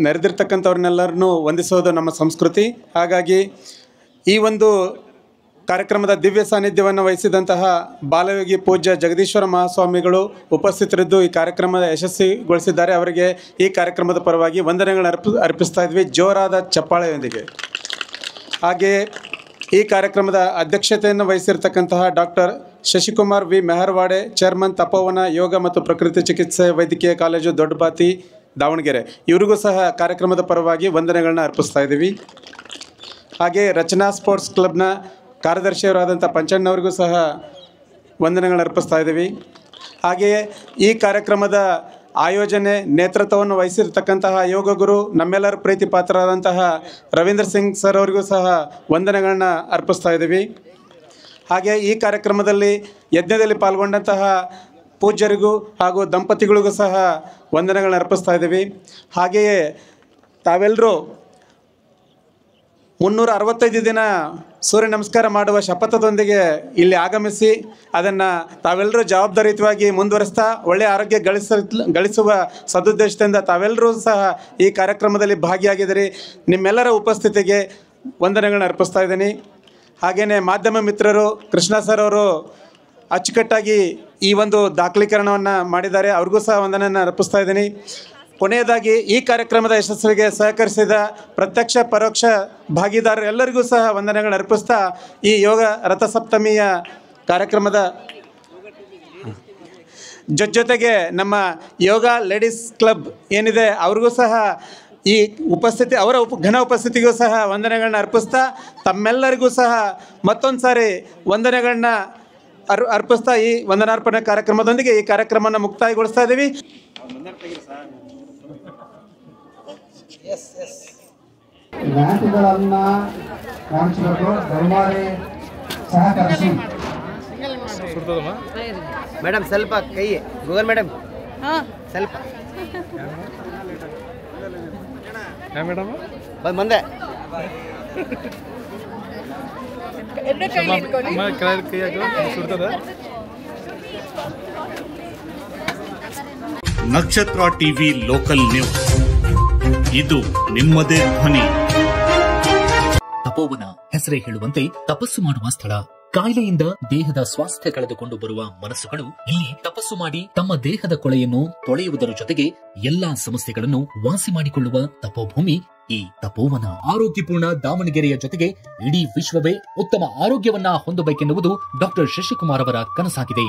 ನೆರೆದಿರ್ತಕ್ಕಂಥವ್ರನ್ನೆಲ್ಲರನ್ನೂ ವಂದಿಸೋದು ನಮ್ಮ ಸಂಸ್ಕೃತಿ. ಹಾಗಾಗಿ ಈ ಒಂದು ಕಾರ್ಯಕ್ರಮದ ದಿವ್ಯ ಸಾನ್ನಿಧ್ಯವನ್ನು ವಹಿಸಿದಂತಹ ಬಾಲಯೋಗಿ ಪೂಜ್ಯ ಜಗದೀಶ್ವರ ಮಹಾಸ್ವಾಮಿಗಳು ಉಪಸ್ಥಿತರಿದ್ದು ಈ ಕಾರ್ಯಕ್ರಮದ ಯಶಸ್ವಿಗೊಳಿಸಿದ್ದಾರೆ. ಅವರಿಗೆ ಈ ಕಾರ್ಯಕ್ರಮದ ಪರವಾಗಿ ವಂದನೆಗಳನ್ನು ಅರ್ಪಿಸ್ತಾ ಇದ್ವಿ ಜೋರಾದ ಚಪ್ಪಾಳೆಯೊಂದಿಗೆ. ಹಾಗೆಯೇ ಈ ಕಾರ್ಯಕ್ರಮದ ಅಧ್ಯಕ್ಷತೆಯನ್ನು ವಹಿಸಿರ್ತಕ್ಕಂತಹ ಡಾಕ್ಟರ್ ಶಶಿಕುಮಾರ್ ವಿ ಮೆಹರ್ವಾಡೆ, ಚೇರ್ಮನ್ ತಪೋವನ ಯೋಗ ಮತ್ತು ಪ್ರಕೃತಿ ಚಿಕಿತ್ಸೆ ವೈದ್ಯಕೀಯ ಕಾಲೇಜು ದೊಡ್ಡಬಾತಿ ದಾವಣಗೆರೆ, ಇವರಿಗೂ ಸಹ ಕಾರ್ಯಕ್ರಮದ ಪರವಾಗಿ ವಂದನೆಗಳನ್ನ ಅರ್ಪಿಸ್ತಾ ಇದ್ದೀವಿ. ಹಾಗೆ ರಚನಾ ಸ್ಪೋರ್ಟ್ಸ್ ಕ್ಲಬ್ನ ಕಾರ್ಯದರ್ಶಿಯವರಾದಂಥ ಪಂಚಣ್ಣವರಿಗೂ ಸಹ ವಂದನೆಗಳನ್ನ ಅರ್ಪಿಸ್ತಾ ಇದ್ದೀವಿ. ಹಾಗೆಯೇ ಈ ಕಾರ್ಯಕ್ರಮದ ಆಯೋಜನೆ ನೇತೃತ್ವವನ್ನು ವಹಿಸಿರ್ತಕ್ಕಂತಹ ಯೋಗ ಗುರು ನಮ್ಮೆಲ್ಲರ ಪ್ರೀತಿ ಪಾತ್ರರಾದಂತಹ ರವೀಂದ್ರ ಸಿಂಗ್ ಸರ್ ಅವರಿಗೂ ಸಹ ವಂದನೆಗಳನ್ನ ಅರ್ಪಿಸ್ತಾ ಇದ್ದೀವಿ. ಹಾಗೆ ಈ ಕಾರ್ಯಕ್ರಮದಲ್ಲಿ ಯಜ್ಞದಲ್ಲಿ ಪಾಲ್ಗೊಂಡಂತಹ ಪೂಜ್ಯರಿಗೂ ಹಾಗೂ ದಂಪತಿಗಳಿಗೂ ಸಹ ವಂದನೆಗಳನ್ನ ಅರ್ಪಿಸ್ತಾ ಇದ್ದೀವಿ. ಹಾಗೆಯೇ ತಾವೆಲ್ಲರೂ 365 ದಿನ ಸೂರ್ಯ ನಮಸ್ಕಾರ ಮಾಡುವ ಶಪಥದೊಂದಿಗೆ ಇಲ್ಲಿ ಆಗಮಿಸಿ ಅದನ್ನು ತಾವೆಲ್ಲರೂ ಜವಾಬ್ದಾರಿಯುತವಾಗಿ ಮುಂದುವರಿಸ್ತಾ ಒಳ್ಳೆಯ ಆರೋಗ್ಯ ಗಳಿಸುವ ಸದುದ್ದೇಶದಿಂದ ತಾವೆಲ್ಲರೂ ಸಹ ಈ ಕಾರ್ಯಕ್ರಮದಲ್ಲಿ ಭಾಗಿಯಾಗಿದ್ದೀರಿ. ನಿಮ್ಮೆಲ್ಲರ ಉಪಸ್ಥಿತಿಗೆ ವಂದನೆಗಳನ್ನ ಅರ್ಪಿಸ್ತಾ ಇದ್ದೀನಿ. ಹಾಗೆಯೇ ಮಾಧ್ಯಮ ಮಿತ್ರರು ಕೃಷ್ಣ ಸರ್ ಅವರು ಅಚ್ಚುಕಟ್ಟಾಗಿ ಈ ಒಂದು ದಾಖಲೀಕರಣವನ್ನು ಮಾಡಿದ್ದಾರೆ, ಅವ್ರಿಗೂ ಸಹ ವಂದನೆಯನ್ನು ಅರ್ಪಿಸ್ತಾ ಇದ್ದೀನಿ. ಕೊನೆಯದಾಗಿ ಈ ಕಾರ್ಯಕ್ರಮದ ಯಶಸ್ವಿಗೆ ಸಹಕರಿಸಿದ ಪ್ರತ್ಯಕ್ಷ ಪರೋಕ್ಷ ಭಾಗಿದಾರರೆಲ್ಲರಿಗೂ ಸಹ ವಂದನೆಗಳನ್ನು ಅರ್ಪಿಸ್ತಾ ಈ ಯೋಗ ರಥಸಪ್ತಮಿಯ ಕಾರ್ಯಕ್ರಮದ ಜೊತೆಗೆ ನಮ್ಮ ಯೋಗ ಲೇಡೀಸ್ ಕ್ಲಬ್ ಏನಿದೆ ಅವ್ರಿಗೂ ಸಹ ಈ ಅವರ ಘನ ಉಪಸ್ಥಿತಿಗೂ ಸಹ ವಂದನೆಗಳನ್ನ ಅರ್ಪಿಸ್ತಾ ತಮ್ಮೆಲ್ಲರಿಗೂ ಸಹ ಮತ್ತೊಂದು ಸಾರಿ ವಂದನೆಗಳನ್ನ ಅರ್ಪಿಸ್ತಾ ಈ ವಂದನಾರ್ಪಣೆ ಕಾರ್ಯಕ್ರಮದೊಂದಿಗೆ ಈ ಕಾರ್ಯಕ್ರಮವನ್ನು ಮುಕ್ತಾಯಗೊಳಿಸ್ತಾ ಇದ್ದೀವಿ. ಮ್ಯಾಟ್ಗಳನ್ನು ಕಾಣಿಸಬೇಕು, ದಯಮಾಡಿ ಸಹಕರಿಸಿ. ಮೇಡಮ್ ಸ್ವಲ್ಪ ಕೈ ಗೂಗಲ್ ಮೇಡಮ್ ಸ್ವಲ್ಪ ಮೇಡಮ್ ಬಂದೆ ನಕ್ಷತ್ರ ಟಿವಿ ಲೋಕಲ್ ನ್ಯೂಸ್, ಇದು ನಿಮ್ಮದೇ ಧ್ವನಿ. ತಪೋವನ ಹೆಸರೇ ಹೇಳುವಂತೆ ತಪಸ್ಸು ಮಾಡುವ ಸ್ಥಳ. ಕಾಯಿಲೆಯಿಂದ ದೇಹದ ಸ್ವಾಸ್ಥ್ಯ ಕಳೆದುಕೊಂಡು ಬರುವ ಮನಸ್ಸುಗಳು ಇಲ್ಲಿ ತಪಸ್ಸು ಮಾಡಿ ತಮ್ಮ ದೇಹದ ಕೊಳೆಯನ್ನು ತೊಳೆಯುವುದರ ಜೊತೆಗೆ ಎಲ್ಲಾ ಸಮಸ್ಯೆಗಳನ್ನು ವಾಸಿ ಮಾಡಿಕೊಳ್ಳುವ ತಪೋಭೂಮಿ ಈ ತಪೋವನ. ಆರೋಗ್ಯಪೂರ್ಣ ದಾವಣಗೆರೆಯ ಜೊತೆಗೆ ಇಡೀ ವಿಶ್ವವೇ ಉತ್ತಮ ಆರೋಗ್ಯವನ್ನ ಹೊಂದಬೇಕೆನ್ನುವುದು ಡಾಕ್ಟರ್ ಶಶಿಕುಮಾರ್ ಅವರ ಕನಸಾಗಿದೆ.